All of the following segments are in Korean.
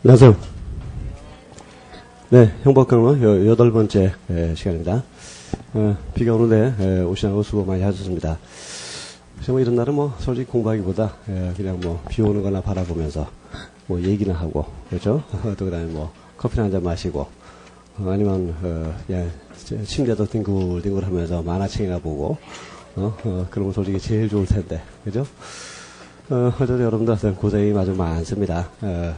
안녕하세요. 네, 형법강론 8번째 시간입니다. 비가 오는데 오시느라고 수고 많이 하셨습니다. 정말 이런 날은 뭐 솔직히 공부하기보다 그냥 뭐 비 오는 거나 바라보면서 뭐 얘기나 하고, 그렇죠? 또 그다음에 뭐 커피나 한잔 마시고, 아니면 그냥 침대도 뒹굴뒹굴 하면서 만화책이나 보고, 그러면 솔직히 제일 좋을 텐데, 그죠? 어쨌든 여러분들 고생이 아주 많습니다.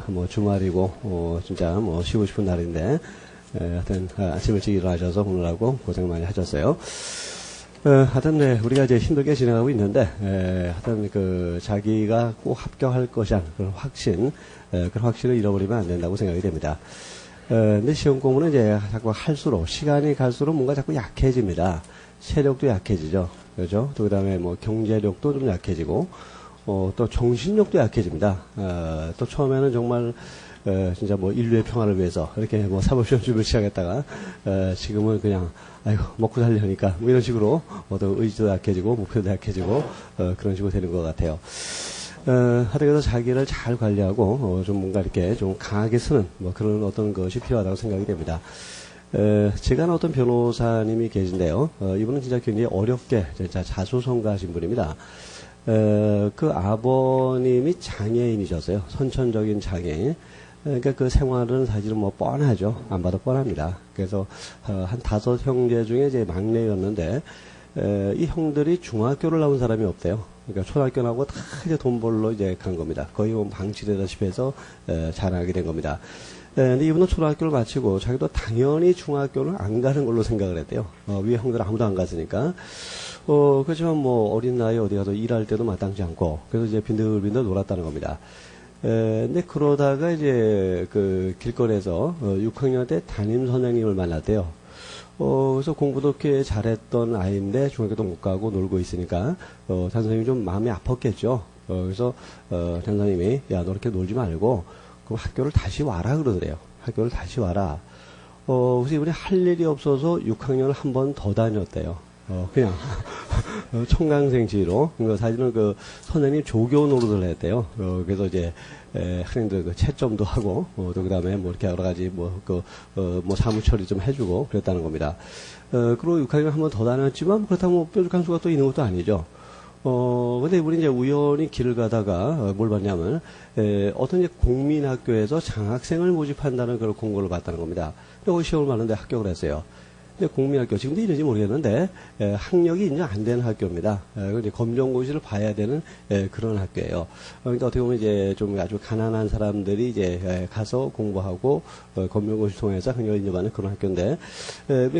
뭐 주말이고, 진짜 뭐 쉬고 싶은 날인데, 하여튼 아침 일찍 일어나셔서 오늘하고 고생 많이 하셨어요. 하여튼 네, 우리가 이제 힘들게 진행하고 있는데, 하여튼 자기가 꼭 합격할 것이란 그런 확신, 그런 확신을 잃어버리면 안 된다고 생각이 됩니다. 근데 시험 공부는 이제 자꾸 할수록, 시간이 갈수록 뭔가 자꾸 약해집니다. 체력도 약해지죠. 그죠? 또 그 다음에 뭐 경제력도 좀 약해지고, 또 정신력도 약해집니다. 또 처음에는 정말, 진짜 뭐 인류의 평화를 위해서 이렇게 뭐 사법시험 준비를 시작했다가, 지금은 그냥, 아이고, 먹고 살려니까 뭐 이런 식으로, 또 의지도 약해지고, 목표도 약해지고, 그런 식으로 되는 것 같아요. 하여튼 그래서 자기를 잘 관리하고, 좀 뭔가 이렇게 좀 강하게 쓰는, 뭐 그런 어떤 것이 필요하다고 생각이 됩니다. 제가 아는 어떤 변호사님이 계신데요. 이분은 진짜 굉장히 어렵게, 진짜 자수성가하신 분입니다. 그 아버님이 장애인이셨어요. 선천적인 장애인. 그러니까 그 생활은 사실은 뭐 뻔하죠. 안 봐도 뻔합니다. 그래서 한 5 형제 중에 이제 막내였는데 이 형들이 중학교를 나온 사람이 없대요. 그러니까 초등학교 나오고 다 이제 돈 벌러 이제 간 겁니다. 거의 뭐 방치되다시피 해서 자라게 된 겁니다. 근데 이분은 초등학교를 마치고 자기도 당연히 중학교를 안 가는 걸로 생각을 했대요. 위에 형들 아무도 안 갔으니까. 그렇지만 뭐 어린 나이에 어디 가서 일할 때도 마땅치 않고, 그래서 이제 빈들빈들 놀았다는 겁니다. 근데 그러다가 이제 그 길거리에서 6학년 때 담임 선생님을 만났대요. 그래서 공부도 이렇게 잘했던 아이인데 중학교도 못 가고 놀고 있으니까, 담임 선생님이 좀 마음이 아팠겠죠. 그래서, 담임 선생님이, 야, 너 이렇게 놀지 말고, 그럼 학교를 다시 와라 그러더래요. 학교를 다시 와라. 그래서 이분이 할 일이 없어서 6학년을 한 번 더 다녔대요. 그냥, 청강생지로. 사실은 선생님 조교 노릇을 했대요. 그래서 이제, 학생들 채점도 하고, 또 그 다음에 뭐 이렇게 여러 가지 뭐 사무 처리 좀 해주고 그랬다는 겁니다. 그리고 6학년 한 번 더 다녔지만, 그렇다고 뭐 뾰족한 수가 또 있는 것도 아니죠. 근데 우리 이제 우연히 길을 가다가, 뭘 봤냐면, 어떤 이제 공민학교에서 장학생을 모집한다는 그런 공고를 봤다는 겁니다. 그리고 시험을 봤는데 합격을 했어요. 근데 공민학교, 지금도 이런지 모르겠는데, 학력이 인정 안 되는 학교입니다. 이제 검정고시를 봐야 되는, 그런 학교예요. 그러니까 어떻게 보면 이제 좀 아주 가난한 사람들이 이제, 가서 공부하고, 검정고시 통해서 학력을 인정받는 그런 학교인데,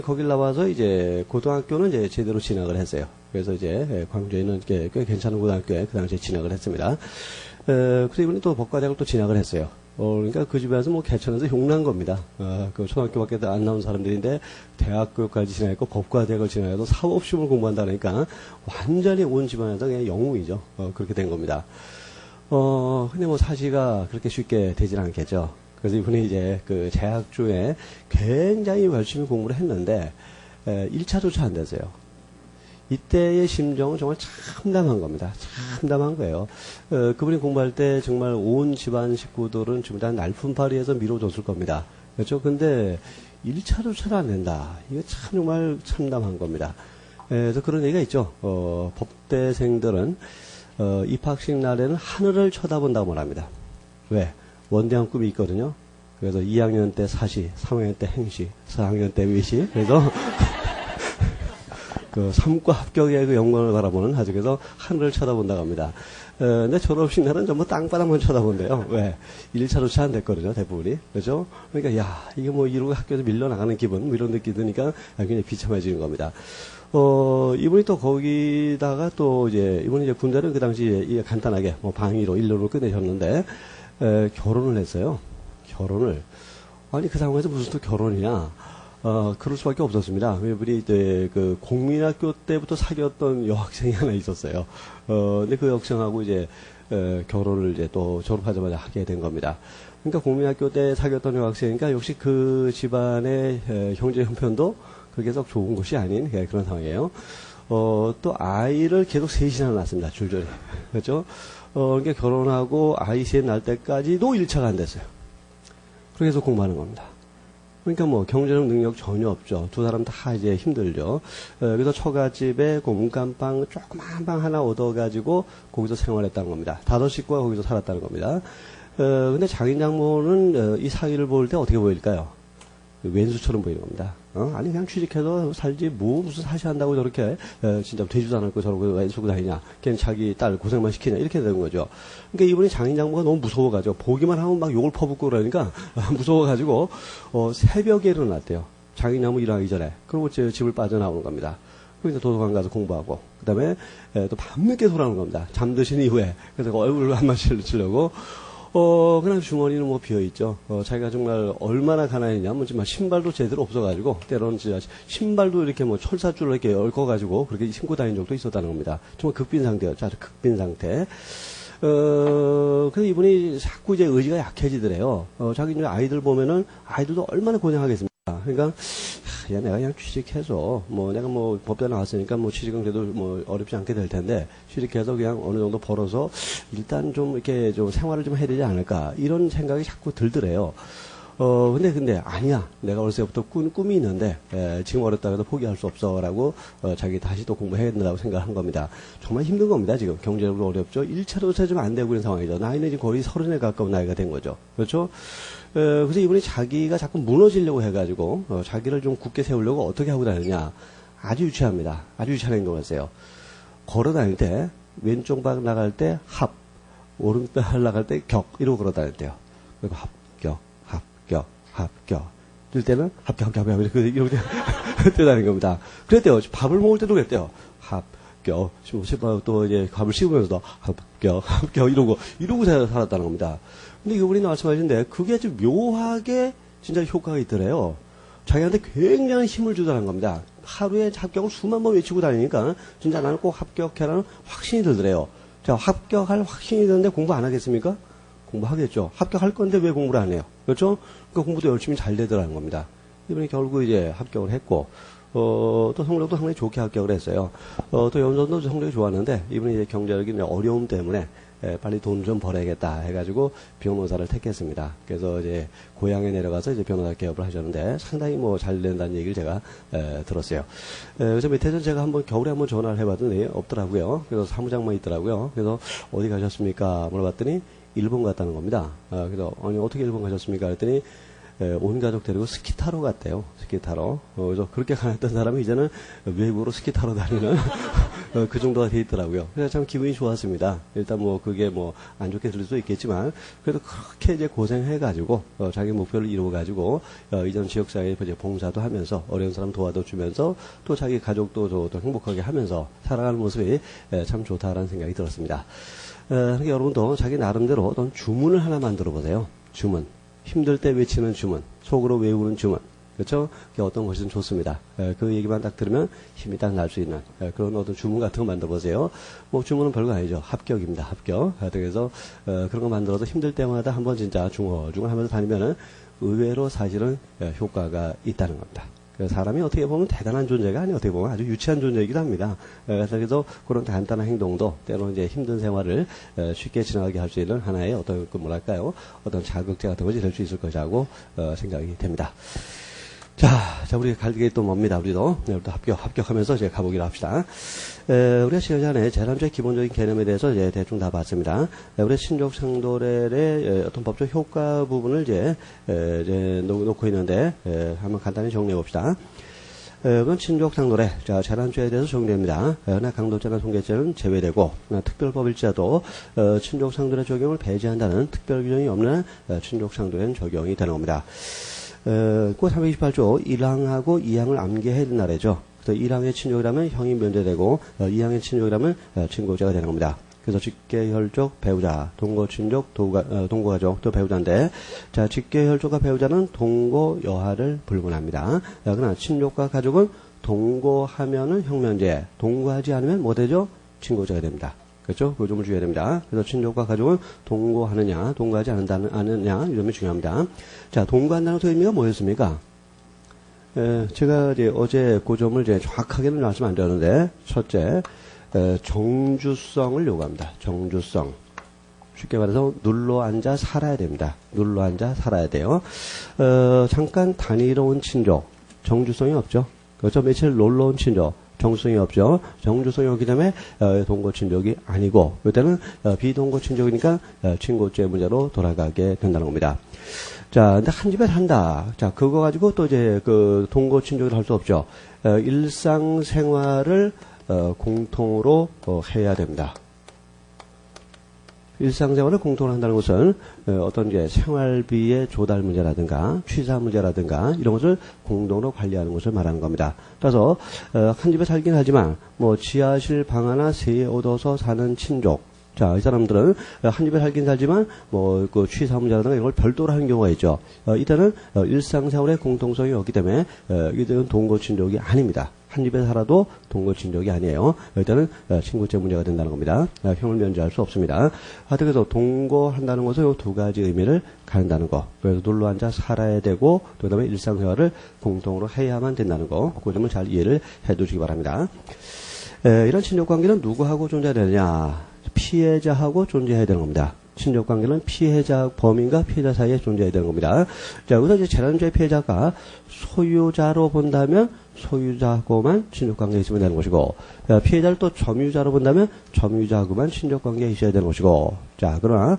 거길 나와서 이제, 고등학교는 이제 제대로 진학을 했어요. 그래서 이제, 광주에 있는 꽤 괜찮은 고등학교에 그 당시에 진학을 했습니다. 그래서 이분이 또 법과대학을 또 진학을 했어요. 그러니까 그 집에서 뭐 개천에서 욕난 겁니다. 그 초등학교밖에 안 나온 사람들인데 대학교까지 진학했고 법과대학을 진학해서 사법시험을 공부한다니까 완전히 온 집안에서 그냥 영웅이죠. 그렇게 된 겁니다. 근데 뭐 사시가 그렇게 쉽게 되질 않겠죠. 그래서 이분이 이제 그 재학 중에 굉장히 열심히 공부를 했는데 1차조차 안 됐어요. 이때의 심정은 정말 참담한 겁니다. 참담한 거예요. 그분이 공부할 때 정말 온 집안 식구들은 지금 다 날품팔이해서 밀어줬을 겁니다. 그렇죠? 근데 1차조차도 안 된다. 이거 참 정말 참담한 겁니다. 그래서 그런 얘기가 있죠. 법대생들은 입학식 날에는 하늘을 쳐다본다고 말합니다. 왜? 원대한 꿈이 있거든요. 그래서 2학년 때 사시, 3학년 때 행시, 4학년 때 위시. 그래서 삶과 합격의 그 영광을 바라보는 아주 그래서 하늘을 쳐다본다고 합니다. 근데 졸업식 날은 전부 땅바닥만 쳐다본대요. 왜? 1차조차 안 됐거든요, 대부분이. 그죠? 그러니까, 야, 이게 뭐 이러고 학교에서 밀려나가는 기분, 뭐 이런 느낌이 드니까 굉장히 비참해지는 겁니다. 이분이 또 거기다가 또 이분이 이제 군대를 그 당시에 간단하게 뭐 방위로, 일로로 끝내셨는데, 결혼을 했어요. 결혼을. 아니, 그 상황에서 무슨 또 결혼이냐? 그럴 수밖에 없었습니다. 우리 이제 그 공민학교 때부터 사귀었던 여학생이 하나 있었어요. 근데 그 여학생하고 이제 결혼을 이제 또 졸업하자마자 하게 된 겁니다. 그러니까 공민학교 때 사귀었던 여학생이니까 역시 그 집안의 형제 형편도 그게 썩 좋은 것이 아닌 그런 상황이에요. 또 아이를 계속 셋이나 낳았습니다. 줄줄이. 그렇죠? 그러니까 결혼하고 아이 셋 낳을 때까지도 1차가 안 됐어요. 그렇게 해서 공부하는 겁니다. 그러니까 뭐 경제적 능력 전혀 없죠. 두 사람 다 이제 힘들죠. 그래서 처갓집에 그 문간방 조그만 방 하나 얻어가지고 거기서 생활했다는 겁니다. 5 식구가 거기서 살았다는 겁니다. 근데 장인 장모는 이 사위를 볼 때 어떻게 보일까요? 왼수처럼 보이는 겁니다. 아니 그냥 취직해서 살지 뭐 무슨 사시한다고 저렇게 진짜 되지도 않을 거 저러고 왼수고 다니냐. 걔는 자기 딸 고생만 시키냐 이렇게 되는 거죠. 그러니까 이분이 장인 장모가 너무 무서워가지고 보기만 하면 막 욕을 퍼붓고 그러니까 무서워가지고 새벽에 일어났대요. 장인 장모 일어나기 전에. 그리고 집을 빠져나오는 겁니다. 그래서 도서관 가서 공부하고 그다음에 또 밤늦게 돌아오는 겁니다. 잠드신 이후에. 그래서 얼굴 한 마디를 치려고 그냥 주머니는 뭐 비어있죠. 자기가 정말 얼마나 가난했냐. 뭐 정말 신발도 제대로 없어가지고, 때로는 진짜 신발도 이렇게 뭐 철사줄로 이렇게 얽어가지고 그렇게 신고 다닌 적도 있었다는 겁니다. 정말 극빈 상태였죠. 아주 극빈 상태. 그래서 이분이 자꾸 이제 의지가 약해지더래요. 자기 이제 아이들 보면은 아이들도 얼마나 고생하겠습니까. 그러니까, 야, 내가 그냥 취직해서, 뭐, 내가 뭐, 법대 나왔으니까 뭐, 취직은 그래도 뭐, 어렵지 않게 될 텐데, 취직해서 그냥 어느 정도 벌어서, 일단 좀 이렇게 좀 생활을 좀 해야 되지 않을까, 이런 생각이 자꾸 들더래요. 근데, 아니야. 내가 어렸을 때부터 꿈이 있는데, 지금 어렵다고 해도 포기할 수 없어. 라고, 자기 다시 또 공부해야 된다고 생각한 겁니다. 정말 힘든 겁니다, 지금. 경제적으로 어렵죠. 1차로 세좀 안 되고 있는 상황이죠. 나이는 지금 거의 30에 가까운 나이가 된 거죠. 그렇죠? 그래서 이분이 자기가 자꾸 무너지려고 해가지고, 자기를 좀 굳게 세우려고 어떻게 하고 다니냐. 아주 유치합니다. 아주 유치한 행동을 했어요. 걸어 다닐 때, 왼쪽 발 나갈 때 합, 오른발 나갈 때 격, 이러고 걸어 다녔대요. 그리고 합격. 뛸 때는 합격. 이렇게 뛰어다니는 겁니다. 그랬대요. 밥을 먹을 때도 그랬대요. 합격. 또 이제 밥을 씹으면서도 합격. 이러고 살았다는 겁니다. 근데 이분이 말씀하시는데 그게 아주 묘하게 진짜 효과가 있더래요. 자기한테 굉장한 힘을 주더라는 겁니다. 하루에 합격을 수만 번 외치고 다니니까 진짜 나는 꼭 합격해라는 확신이 들더래요. 자, 합격할 확신이 드는데 공부 안 하겠습니까? 공부하겠죠. 합격할 건데 왜 공부를 안 해요? 그렇죠? 그러니까 공부도 열심히 잘 되더라는 겁니다. 이분이 결국 이제 합격을 했고, 또 성적도 상당히 좋게 합격을 했어요. 또 연수도 성적이 좋았는데, 이분이 이제 경제적인 어려움 때문에, 빨리 돈 좀 벌어야겠다 해가지고 변호사를 택했습니다. 그래서 이제 고향에 내려가서 이제 변호사 개업을 하셨는데 상당히 뭐 잘 된다는 얘기를 제가 들었어요. 그래서 밑에서 제가 겨울에 한번 전화를 해봤더니 없더라고요. 그래서 사무장만 있더라고요. 그래서 어디 가셨습니까? 물어봤더니 일본 갔다는 겁니다. 그래서 아니 어떻게 일본 가셨습니까? 그랬더니 온 가족 데리고 스키 타러 갔대요. 스키 타러. 그래서 그렇게 가냈던 사람이 이제는 외국으로 스키 타러 다니는 그 정도가 돼 있더라고요. 그래서 참 기분이 좋았습니다. 일단 뭐 그게 뭐 안 좋게 들릴 수도 있겠지만 그래도 그렇게 이제 고생해가지고 자기 목표를 이루어가지고 이전 지역사회에 이제 봉사도 하면서 어려운 사람 도와주면서 또 자기 가족도 더 행복하게 하면서 살아가는 모습이 참 좋다라는 생각이 들었습니다. 그러니까 여러분도 자기 나름대로 어떤 주문을 하나 만들어 보세요. 주문. 힘들 때 외치는 주문, 속으로 외우는 주문, 그렇죠? 그게 어떤 것이든 좋습니다. 그 얘기만 딱 들으면 힘이 딱 날 수 있는 그런 어떤 주문 같은 거 만들어 보세요. 뭐 주문은 별거 아니죠. 합격입니다. 합격. 그래서 그런 거 만들어서 힘들 때마다 한번 진짜 중얼중얼 하면서 다니면은 의외로 사실은 효과가 있다는 겁니다. 사람이 어떻게 보면 대단한 존재가 아니에요. 어떻게 보면 아주 유치한 존재이기도 합니다. 그래서 그런 간단한 행동도 때로는 이제 힘든 생활을 쉽게 지나가게 할 수 있는 하나의 어떤 뭐랄까요? 어떤 자극제 같은 것이 될 수 있을 것이라고 생각이 됩니다. 자, 우리 갈 길이 또 멉니다. 우리도 합격하면서 이제 가보기로 합시다. 우리가 지난 시간에 재산주의 기본적인 개념에 대해서 이제 대충 다 봤습니다. 우리 신족상도례의 어떤 법적 효과 부분을 이제 놓고 있는데, 한번 간단히 정리해 봅시다. 그건 친족상도례, 자, 재산주의에 대해서 정리됩니다. 그러나 강도죄나 손괴죄는 제외되고, 특별법일지라도, 친족상도례 적용을 배제한다는 특별 규정이 없는 친족상도례는 적용이 되는 겁니다. 그 328조 1항하고 2항을 암기해야 되는 날이죠. 그래서 1항의 친족이라면 형이 면제되고 2항의 친족이라면 친고죄가 되는 겁니다. 그래서 직계혈족, 배우자, 동거친족, 동거가족, 또 배우자인데 자 직계혈족과 배우자는 동거, 여하를 불문합니다. 그러나 친족과 가족은 동거하면은 형면제, 동거하지 않으면 뭐 되죠? 친고죄가 됩니다. 그렇죠? 그 점을 주의해야 됩니다. 그래서 친족과 가족은 동거하느냐, 동거하지 않느냐, 이점이 중요합니다. 자, 동거한다는 의미가 뭐였습니까? 제가 이제 어제 그 점을 이제 정확하게는 말씀 안 드렸는데, 첫째, 정주성을 요구합니다. 정주성. 쉽게 말해서 눌러 앉아 살아야 됩니다. 눌러 앉아 살아야 돼요. 잠깐 다니러 온 친족, 정주성이 없죠. 그렇죠. 며칠 놀러 온 친족, 정주성이 없죠. 정주성이 없기 때문에 동거 친족이 아니고 이때는 비동거 친족이니까 친고죄 문제로 돌아가게 된다는 겁니다. 자, 근데 한 집에 산다. 자, 그거 가지고 또 이제 그 동거 친족을 할 수 없죠. 일상생활을 공통으로 해야 됩니다. 일상생활을 공통으로 한다는 것은 어떤 이제 생활비의 조달 문제라든가 취사 문제라든가 이런 것을 공동으로 관리하는 것을 말하는 겁니다. 따라서 한 집에 살긴 하지만 뭐 지하실 방 하나 세 얻어서 사는 친족, 자, 이 사람들은 한 집에 살긴 살지만 뭐 그 취사 문제라든가 이런 걸 별도로 하는 경우가 있죠. 이때는 일상생활의 공통성이 없기 때문에 이들은 동거 친족이 아닙니다. 한 집에 살아도 동거 친족이 아니에요. 일단은 친고죄 문제가 된다는 겁니다. 형을 면제할 수 없습니다. 하여튼 그래서 동거한다는 것은 이 두 가지 의미를 갖는다는 거. 그래서 눌러 앉아 살아야 되고 또 그다음에 일상생활을 공통으로 해야만 된다는 거. 그 점을 잘 이해를 해두시기 바랍니다. 이런 친족관계는 누구하고 존재되느냐? 피해자하고 존재해야 되는 겁니다. 친족관계는 피해자, 범인과 피해자 사이에 존재해야 되는 겁니다. 자, 여기서 이제 재난주의 피해자가 소유자로 본다면 소유자하고만 친족관계에 있으면 되는 것이고, 피해자를 또 점유자로 본다면 점유자하고만 친족관계에 있어야 되는 것이고, 자, 그러나,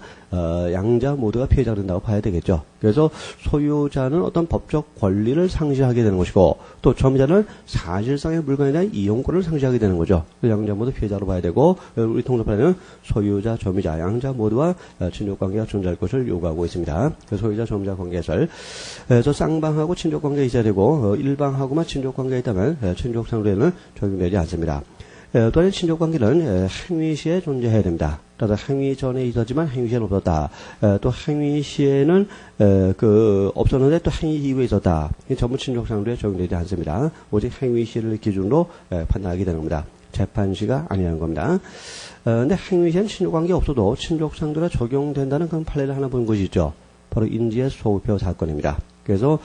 양자 모두가 피해자가 된다고 봐야 되겠죠. 그래서 소유자는 어떤 법적 권리를 상실하게 되는 것이고, 또 점유자는 사실상의 물건에 대한 이용권을 상실하게 되는 거죠. 양자 모두 피해자로 봐야 되고, 우리 통상판에는 소유자, 점유자, 양자 모두와 친족관계가 존재할 것을 요구하고 있습니다. 소유자, 점유자 관계설. 그래서 쌍방하고 친족관계가 있어야 되고, 일방하고만 친족관계가 있다면 친족상대에는 적용되지 않습니다. 또한 친족관계는 행위 시에 존재해야 됩니다. 따라서 행위 전에 있었지만 행위 시에는 없었다. 또 행위 시에는 없었는데 또 행위 이후에 있었다. 전부 친족상대에 적용되지 않습니다. 오직 행위 시를 기준으로 판단하게 되는 겁니다. 재판 시가 아니라는 겁니다. 근데 행위 시에는 친족관계 없어도 친족상대가 적용된다는 그런 판례를 하나 본 것이 있죠. 바로 인지의 소급표 사건입니다. 그래서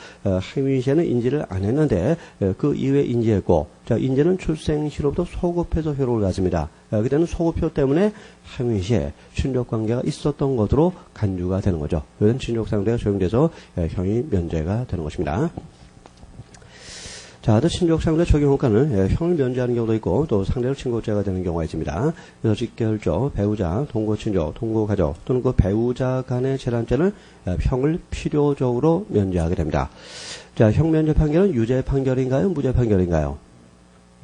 행위 시에는 인지를 안 했는데 그 이후에 인지했고, 자, 인지는 출생 시로부터 소급해서 효력을 갖습니다. 그때는 소급표 때문에 행위 시에 친족관계가 있었던 것으로 간주가 되는 거죠. 그래서 친족상대가 적용돼서 형이 면제가 되는 것입니다. 자, 또 친족상대 적용 효과는 형을 면제하는 경우도 있고 또 상대로 친고죄가 되는 경우가 있습니다. 그래서 직결조, 배우자, 동거친족, 동거가족 또는 그 배우자 간의 재난죄는 형을 필요적으로 면제하게 됩니다. 자, 형 면제 판결은 유죄 판결인가요? 무죄 판결인가요?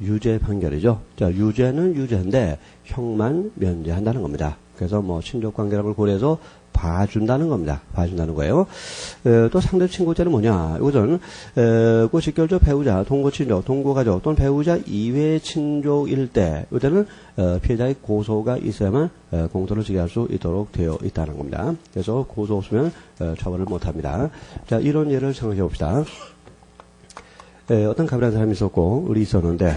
유죄 판결이죠. 자, 유죄는 유죄인데 형만 면제한다는 겁니다. 그래서 뭐 친족관계라는 걸 고려해서 봐준다는 겁니다. 봐준다는 거예요. 또 상대 친고죄는 뭐냐? 이것은 그 직결적 배우자, 동거친족, 동거가족 또는 배우자 이외의 친족일 때 이때는 피해자의 고소가 있어야만 공소를 지게 할 수 있도록 되어 있다는 겁니다. 그래서 고소 없으면 처벌을 못합니다. 자, 이런 예를 생각해 봅시다. 어떤 갑이라는 사람이 있었고 을이 있었는데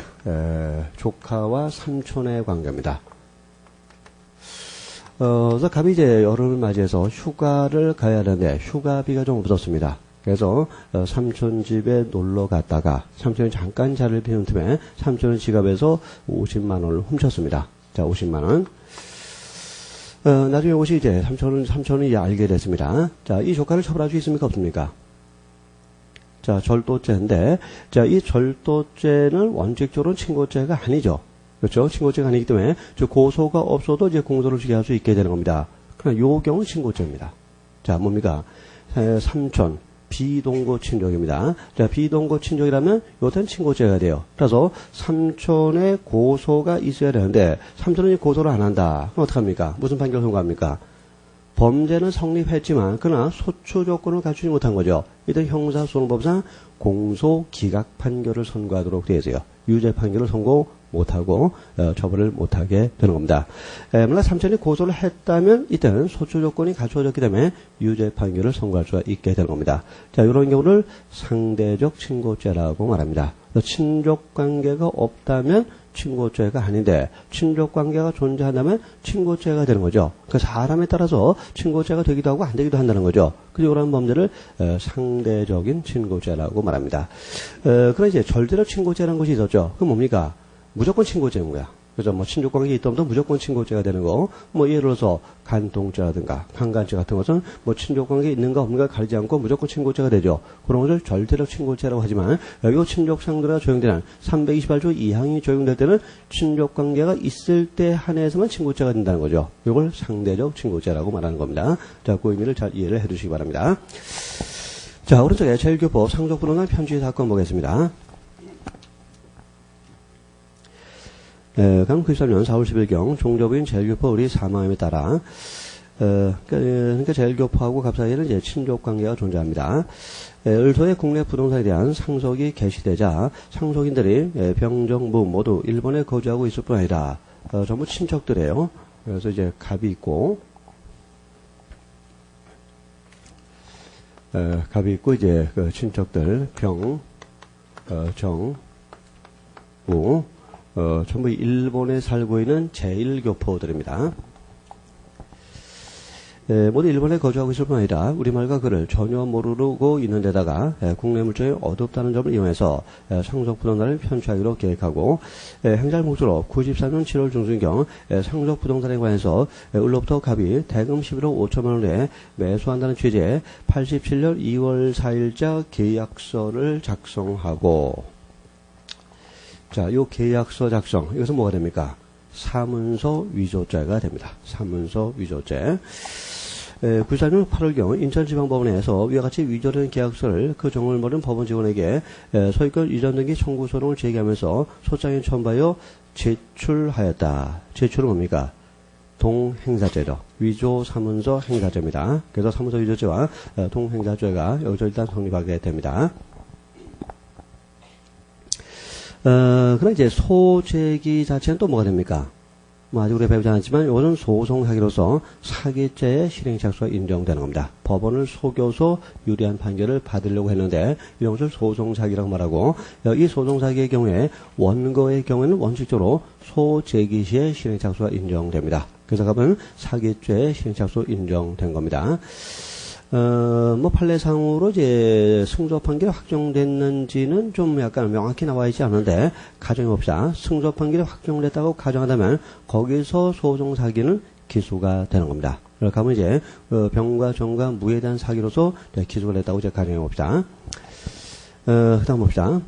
조카와 삼촌의 관계입니다. 그래서 갑이 이제 여름을 맞이해서 휴가를 가야 하는데 휴가비가 좀 없었습니다. 그래서 삼촌 집에 놀러 갔다가 삼촌이 잠깐 자리를 비운 틈에 삼촌의 지갑에서 50만 원을 훔쳤습니다. 자, 50만 원. 나중에 이것이 이제 삼촌은 이제 알게 됐습니다. 자, 이 조카를 처벌할 수 있습니까? 없습니까? 자, 절도죄인데, 자, 이 절도죄는 원칙적으로는 친고죄가 아니죠. 그렇죠? 친고죄가 아니기 때문에 고소가 없어도 이제 공소를 지게 할 수 있게 되는 겁니다. 그러나 요 경우는 친고죄입니다. 자, 뭡니까? 삼촌, 비동거 친족입니다. 자, 비동거 친족이라면 요때는 친고죄가 돼요. 그래서 삼촌의 고소가 있어야 되는데 삼촌은 고소를 안 한다. 그럼 어떡합니까? 무슨 판결을 선고합니까? 범죄는 성립했지만 그러나 소추 조건을 갖추지 못한 거죠. 이때 형사소송법상 공소 기각 판결을 선고하도록 되어 있어요. 유죄 판결을 선고 못하고 처벌을 못하게 되는 겁니다. 만약 삼촌이 고소를 했다면 이때는 소추 조건이 갖추어졌기 때문에 유죄 판결을 선고할 수가 있게 되는 겁니다. 자, 이런 경우를 상대적 친고죄라고 말합니다. 친족 관계가 없다면 친고죄가 아닌데 친족관계가 존재한다면 친고죄가 되는 거죠. 그 사람에 따라서 친고죄가 되기도 하고 안 되기도 한다는 거죠. 그래서 이런 범죄를 상대적인 친고죄라고 말합니다. 그럼 이제 절대적 친고죄라는 것이 있었죠. 그럼 뭡니까? 무조건 친고죄인 거야. 그죠? 뭐 친족관계 있다면 무조건 친고죄가 되는 거. 뭐 예를 들어서 간통죄라든가 강간죄 같은 것은 뭐 친족관계 있는가 없는가 가리지 않고 무조건 친고죄가 되죠. 그런 것을 절대적 친고죄라고 하지만 여기 친족상도례가 적용되는 328조 2항이 적용될 때는 친족관계가 있을 때 한해서만 친고죄가 된다는 거죠. 이걸 상대적 친고죄라고 말하는 겁니다. 자, 그 의미를 잘 이해를 해 주시기 바랍니다. 자, 오른쪽에 제1교법 상속부동산 편취 사건 보겠습니다. 강 93년 4월 10일경 종조부인 제1교포 우리 사망함에 따라 그러니까 제1교포하고 갑 사이에는 이제 친족관계가 존재합니다. 을소의 국내 부동산에 대한 상속이 개시되자 상속인들이 병정무 모두 일본에 거주하고 있을 뿐 아니라 전부 친척들이에요. 그래서 이제 갑이 있고 이제 그 친척들 병, 정, 무 전부 일본에 살고 있는 제1교포들입니다. 모두 일본에 거주하고 있을 뿐 아니라 우리말과 글을 전혀 모르고 있는 데다가 국내 물정이 어둡다는 점을 이용해서 상속부동산을 편취하기로 계획하고 행자를 목적으로 94년 7월 중순경 상속부동산에 관해서 을로부터 갑이 대금 11억 5천만 원에 매수한다는 취지의 87년 2월 4일자 계약서를 작성하고 자, 요 계약서 작성, 이것은 뭐가 됩니까? 사문서 위조죄가 됩니다. 사문서 위조죄. 94년 8월경 인천지방법원에서 위와 같이 위조된 계약서를 그 정을 모른 법원 직원에게 소유권 이전 등기 청구 소송을 제기하면서 소장인 처음하여 제출하였다. 제출은 뭡니까? 동행사죄죠. 위조 사문서 행사죄입니다. 그래서 사문서 위조죄와 동행사죄가 여기서 일단 성립하게 됩니다. 그럼 이제 소제기 자체는 또 뭐가 됩니까? 뭐 아직 우리가 배우지 않았지만 이거는 소송 사기로서 사기죄의 실행착수가 인정되는 겁니다. 법원을 속여서 유리한 판결을 받으려고 했는데 이런 것을 소송 사기라고 말하고 이 소송 사기의 경우에 원고의 경우에는 원칙적으로 소제기 시의 실행착수가 인정됩니다. 그래서 갑은 사기죄의 실행착수 인정된 겁니다. 뭐 판례상으로 이제 승소 판결이 확정됐는지는 좀 약간 명확히 나와 있지 않은데 가정해봅시다. 승소 판결이 확정됐다고 가정한다면 거기서 소송 사기는 기소가 되는 겁니다. 그렇게 하면 이제 병과 정과 무에 대한 사기로서 기소가 됐다고 이제 가정해봅시다. 그다음 봅시다.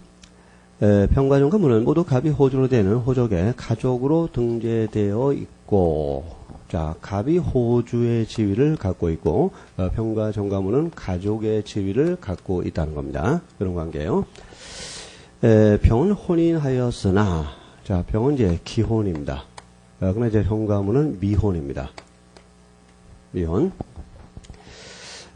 병과 정과 무는 모두 갑이 호주로 되는 호족의 가족으로 등재되어 있고 자, 갑이 호주의 지위를 갖고 있고 병과 정가무는 가족의 지위를 갖고 있다는 겁니다. 그런 관계예요. 병은 혼인하였으나 자, 병은 이제 기혼입니다. 그러나 이제 정가무는 미혼입니다. 미혼.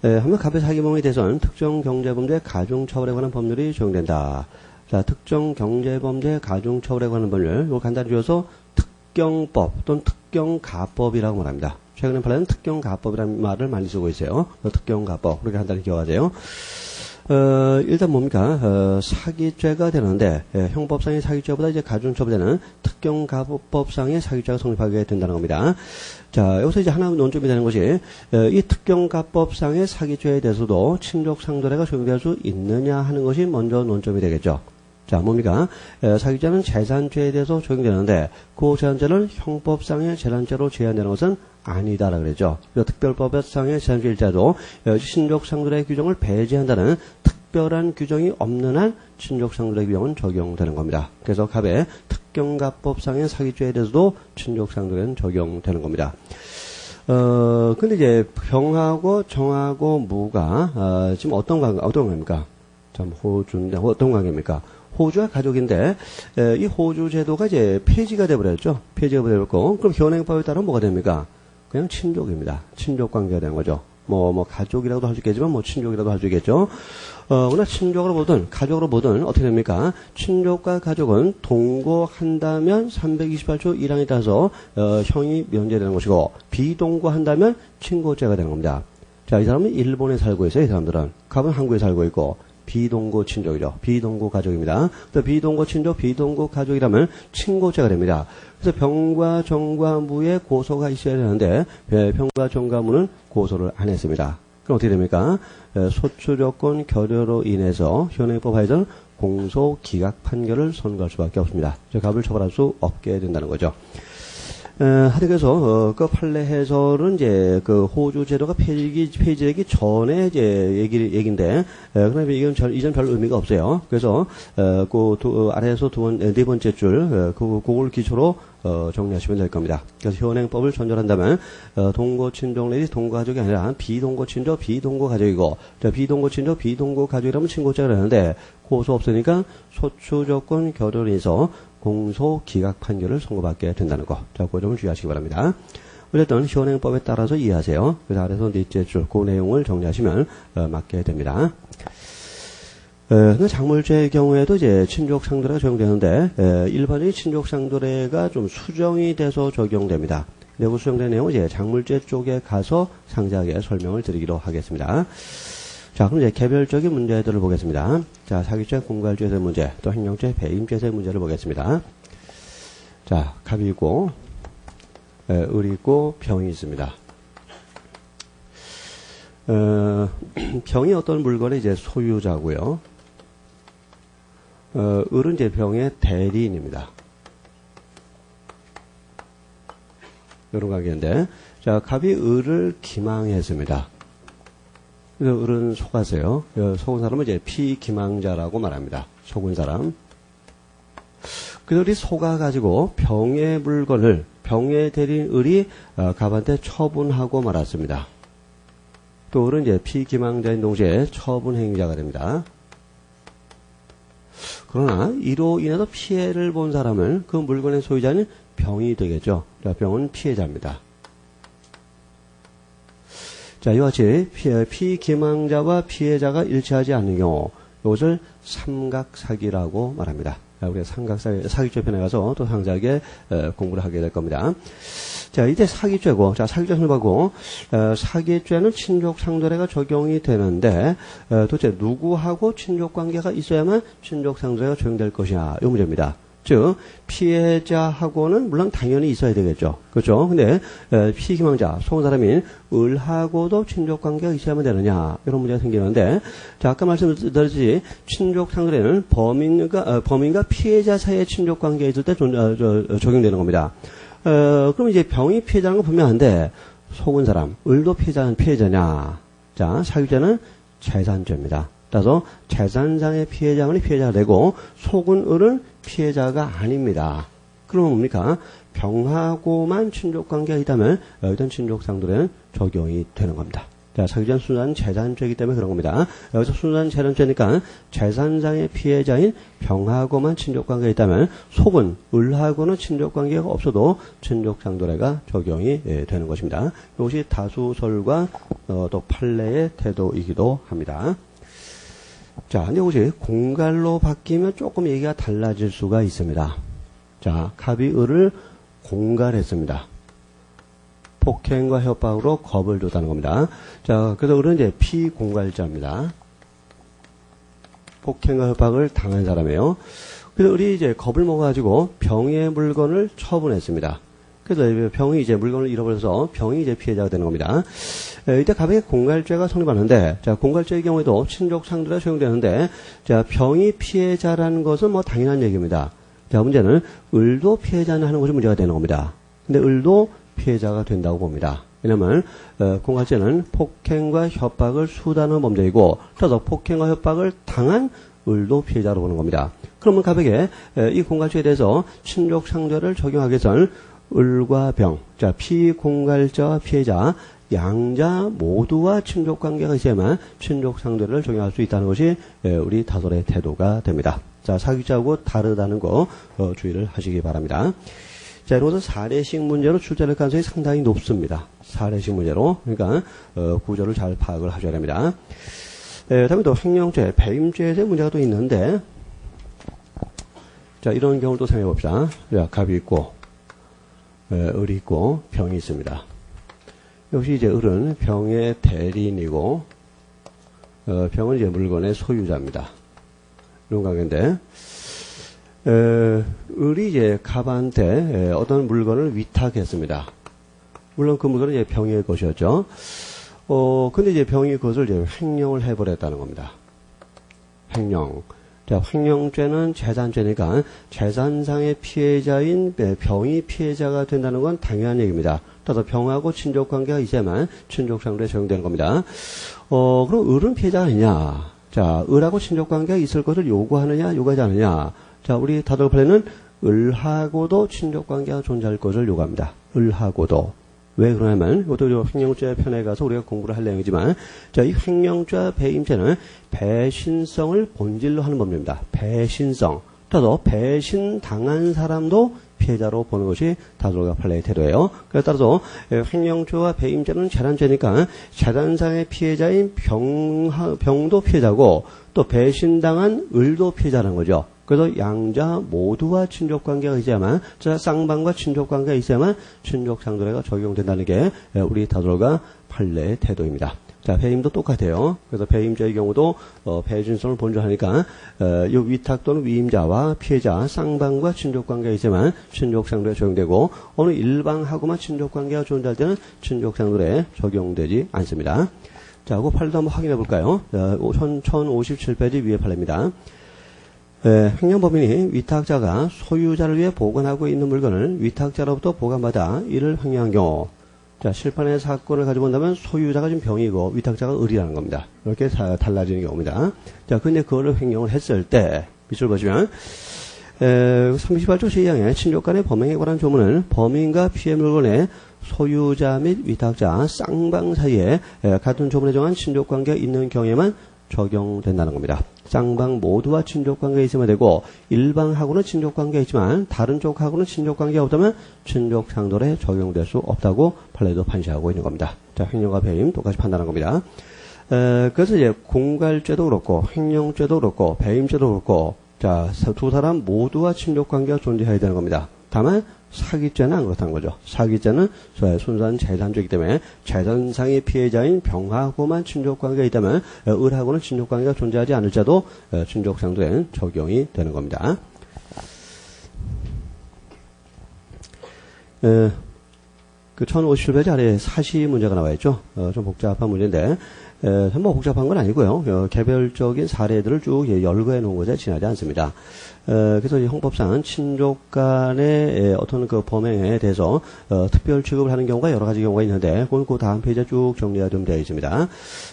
한번 갑의 사기범에 대해서는 특정 경제범죄 가중처벌에 관한 법률이 적용된다. 자, 특정 경제범죄 가중처벌에 관한 법률, 이걸 간단히 줄여서 특경법 또는 특경가법이라고 말합니다. 최근에 판례는 특경가법이라는 말을 많이 쓰고 있어요. 특경가법, 그렇게 간단히 기억하세요. 일단 뭡니까? 사기죄가 되는데, 형법상의 사기죄보다 이제 가중처벌되는 특경가법상의 사기죄가 성립하게 된다는 겁니다. 자, 여기서 이제 하나 논점이 되는 것이, 이 특경가법상의 사기죄에 대해서도 친족상도례가 적용될 수 있느냐 하는 것이 먼저 논점이 되겠죠. 자, 뭡니까? 사기죄는 재산죄에 대해서 적용되는데 그 재산죄는 형법상의 재산죄로 제한되는 것은 아니다라고 그랬죠. 특별법상의 재산죄일자도 친족상도례 규정을 배제한다는 특별한 규정이 없는 한 친족상도례 규정은 적용되는 겁니다. 그래서 갑의 특경가법상의 사기죄에 대해서도 친족상도례는 적용되는 겁니다. 근데 이제 병하고 정하고 무가 지금 어떤 관계입니까? 참 호주인데 어떤 관계입니까? 호주가 가족인데 이 호주 제도가 이제 폐지가 돼버렸죠. 폐지가 돼버렸고 그럼 현행법에 따르면 뭐가 됩니까? 그냥 친족입니다. 친족 관계가 되는 거죠. 뭐 가족이라고도 할 수 있겠지만 뭐 친족이라도 할 수 있겠죠. 그러나 친족으로 보든 가족으로 보든 어떻게 됩니까? 친족과 가족은 동거한다면 328조 1항에 따라서 형이 면제되는 것이고 비동거한다면 친고죄가 되는 겁니다. 자, 이 사람은 일본에 살고 있어요. 이 사람들은 갑은 한국에 살고 있고 비동거 친족이죠. 비동거 가족입니다. 또 비동거 친족, 비동거 가족이라면 친고죄가 됩니다. 그래서 병과 정과 무의 고소가 있어야 되는데 병과 정과 무는 고소를 안 했습니다. 그럼 어떻게 됩니까? 소추조건 결여로 인해서 현행법 하에서는 공소 기각 판결을 선고할 수밖에 없습니다. 갑을 처벌할 수 없게 된다는 거죠. 하여튼 그래서 그 판례 해설은 이제 그 호주 제도가 폐지되기 전에 이제 얘기인데 그러면 이건 이전 별 의미가 없어요. 그래서 아래에서 네 번째 줄 그걸 기초로 정리하시면 될 겁니다. 그래서 현행법을 전절한다면 동거 친족 내지 동거 가족이 아니라 비동거 친족 비동거 가족이고 비동거 친족 비동거 가족이라면 친고죄가 되는데 고소 없으니까 소추 조건 결혼에서 공소 기각 판결을 선고받게 된다는 거. 자, 그 점을 주의하시기 바랍니다. 어쨌든 현행법에 따라서 이해하세요. 그래서 아래서 넷째 줄 그 내용을 정리하시면 맞게 됩니다. 근데 작물죄의 경우에도 이제 친족 상도례가 적용되는데 일반적인 친족 상도례가 좀 수정이 돼서 적용됩니다. 내부 수정된 내용은 이제 작물죄 쪽에 가서 상세하게 설명을 드리기로 하겠습니다. 자, 그럼 이제 개별적인 문제들을 보겠습니다. 자, 사기죄, 공갈죄의 문제, 또 행령죄, 배임죄의 문제를 보겠습니다. 자, 갑이 있고, 을이 있고, 병이 있습니다. 병이 어떤 물건의 이제 소유자고요. 을은 이제 병의 대리인입니다. 이런 관계인데, 자, 갑이 을을 기망했습니다. 그래서 을은 속았어요. 속은 사람은 이제 피기망자라고 말합니다. 속은 사람. 그래서 을이 속아가지고 병의 물건을, 병의 대리인 을이 갑한테 처분하고 말았습니다. 또 을은 이제 피기망자인 동시에 처분 행위자가 됩니다. 그러나 이로 인해서 피해를 본 사람은 그 물건의 소유자는 병이 되겠죠. 병은 피해자입니다. 자, 이와 같이 피기망자와 피해자가 일치하지 않는 경우 이것을 삼각사기라고 말합니다. 우리가 사기죄 편에 가서 또 상세하게 공부를 하게 될 겁니다. 자, 이제 사기죄고, 자, 사기죄 설명하고, 사기죄는 친족상도례가 적용이 되는데, 도대체 누구하고 친족관계가 있어야만 친족상도례가 적용될 것이냐, 이 문제입니다. 즉, 피해자하고는 물론 당연히 있어야 되겠죠. 그렇죠? 근데, 피기망자, 속은 사람인 을하고도 친족관계가 있어야만 되느냐, 이런 문제가 생기는데, 자, 아까 말씀드렸듯이, 친족상도례는 범인과 피해자 사이의 친족관계가 있을 때 적용되는 겁니다. 그럼 이제 병이 피해자는 건 분명한데, 속은 사람, 을도 피해자냐. 자, 사기죄는 재산죄입니다. 따라서 재산상의 피해자는 피해자가 되고, 속은 을은 피해자가 아닙니다. 그러면 뭡니까? 병하고만 친족관계가 있다면, 여기던 친족상도례는 적용이 되는 겁니다. 자, 사기죄는 순수한 재산죄이기 때문에 그런 겁니다. 여기서 순수한 재산죄니까 재산상의 피해자인 병하고만 친족관계가 있다면 속은 을하고는 친족관계가 없어도 친족상도례가 적용이 되는 것입니다. 이것이 다수설과 또 판례의 태도이기도 합니다. 자, 근데 이것이 공갈로 바뀌면 조금 얘기가 달라질 수가 있습니다. 자, 갑이 을을 공갈했습니다. 폭행과 협박으로 겁을 줬다는 겁니다. 자, 그래서 을은 이제 피공갈자입니다. 폭행과 협박을 당한 사람이에요. 그래서 을이 이제 겁을 먹어가지고 병의 물건을 처분했습니다. 그래서 병이 이제 물건을 잃어버려서 병이 이제 피해자가 되는 겁니다. 이때 갑에게 공갈죄가 성립하는데, 자, 공갈죄의 경우에도 친족상도례가 적용되는데, 자, 병이 피해자라는 것은 뭐 당연한 얘기입니다. 자, 문제는 을도 피해자는 하는 것이 문제가 되는 겁니다. 근데 을도 피해자가 된다고 봅니다. 왜냐하면 공갈죄는 폭행과 협박을 수단한 범죄이고, 따라서 폭행과 협박을 당한 을도 피해자로 보는 겁니다. 그러면 갑에게 이 공갈죄에 대해서 친족상도례를 적용하기 위해서는 을과 병, 자, 피공갈자와 피해자 양자 모두와 친족관계가 있어야만 친족상도례를 적용할 수 있다는 것이 우리 다솔의 태도가 됩니다. 자, 사기죄하고 다르다는 거 주의를 하시기 바랍니다. 자, 이로서 사례식 문제로 출제될 가능성이 상당히 높습니다. 사례식 문제로. 그러니까 구조를 잘 파악을 하셔야 됩니다. 다음에 또 행령죄, 배임죄에 문제가 또 있는데, 자, 이런 경우를 또 생각해 봅시다. 자, 갑이 있고, 을이 있고, 병이 있습니다. 역시 이제 을은 병의 대리인이고, 병은 이제 물건의 소유자입니다. 이런 관계인데, 을이 이제 갑한테 어떤 물건을 위탁했습니다. 물론 그 물건은 이제 병의 것이었죠. 근데 이제 병이 그것을 이제 횡령을 해버렸다는 겁니다. 횡령. 자, 횡령죄는 재산죄니까 재산상의 피해자인 병이 피해자가 된다는 건 당연한 얘기입니다. 따라서 병하고 친족관계가 있어야만 친족상도에 적용되는 겁니다. 그럼 을은 피해자가 아니냐? 자, 을하고 친족관계가 있을 것을 요구하느냐, 요구하지 않느냐? 자, 우리 다도판례는 을하고도 친족관계가 존재할 것을 요구합니다. 을하고도. 왜 그러냐면, 이것도 횡령죄 편에 가서 우리가 공부를 할 내용이지만, 자, 이 횡령죄와 배임죄는 배신성을 본질로 하는 법률입니다. 배신성. 따라서 배신 당한 사람도 피해자로 보는 것이 다도가 판례의 태도예요. 그에 따라서 횡령죄와 배임죄는 재산죄니까 재산상의 피해자인 병도 피해자고 또 배신당한 을도 피해자라는 거죠. 그래서 양자 모두와 친족관계가 있어야만, 쌍방과 친족관계가 있어야만 친족상도례가 적용된다는 게 우리 다도가 판례의 태도입니다. 자, 배임도 똑같아요. 그래서 배임죄의 경우도 배신성을 본질하니까 이 위탁 또는 위임자와 피해자 쌍방과 친족관계가 있지만 친족상도에 적용되고 어느 일방하고만 친족관계가 존재할 때는 친족상도에 적용되지 않습니다. 자, 그 판례도 한번 확인해 볼까요? 1057페이지 위에 판례입니다. 횡령법인이 위탁자가 소유자를 위해 보관하고 있는 물건을 위탁자로부터 보관받아 이를 횡령한 경우, 자, 실판의 사건을 가지고 본다면 소유자가 지금 병이고 위탁자가 을이라는 겁니다. 이렇게 달라지는 경우입니다. 자, 근데 그거를 횡령을 했을 때, 밑줄 보시면, 38조 제2항의 친족 간의 범행에 관한 조문은 범인과 피해 물건의 소유자 및 위탁자, 쌍방 사이에 같은 조문에 정한 친족관계가 있는 경우에만 적용된다는 겁니다. 쌍방 모두와 친족관계가 있으면 되고 일방하고는 친족관계가 있지만 다른 쪽하고는 친족관계가 없다면 친족상도례에 적용될 수 없다고 판례도 판시하고 있는 겁니다. 자, 횡령과 배임 똑같이 판단한 겁니다. 그래서 이제 공갈죄도 그렇고 횡령죄도 그렇고 배임죄도 그렇고 자, 두 사람 모두와 친족관계가 존재해야 되는 겁니다. 다만 사기죄는 안 그렇다는 거죠. 사기죄는 순수한 재산죄이기 때문에 재산상의 피해자인 병하고만 친족관계가 있다면 을하고는 친족관계가 존재하지 않을 자도 친족상도에 적용이 되는 겁니다. 그 1057페이지 아래에 사시 문제가 나와 있죠. 좀 복잡한 문제인데 뭐 복잡한 건 아니고요. 개별적인 사례들을 쭉 열거해 놓은 것에 지나지 않습니다. 그래서 형법상 친족 간의 어떤 그 범행에 대해서 특별 취급을 하는 경우가 여러 가지 경우가 있는데 그건 그 다음 페이지에 쭉 정리가 좀 되어 있습니다.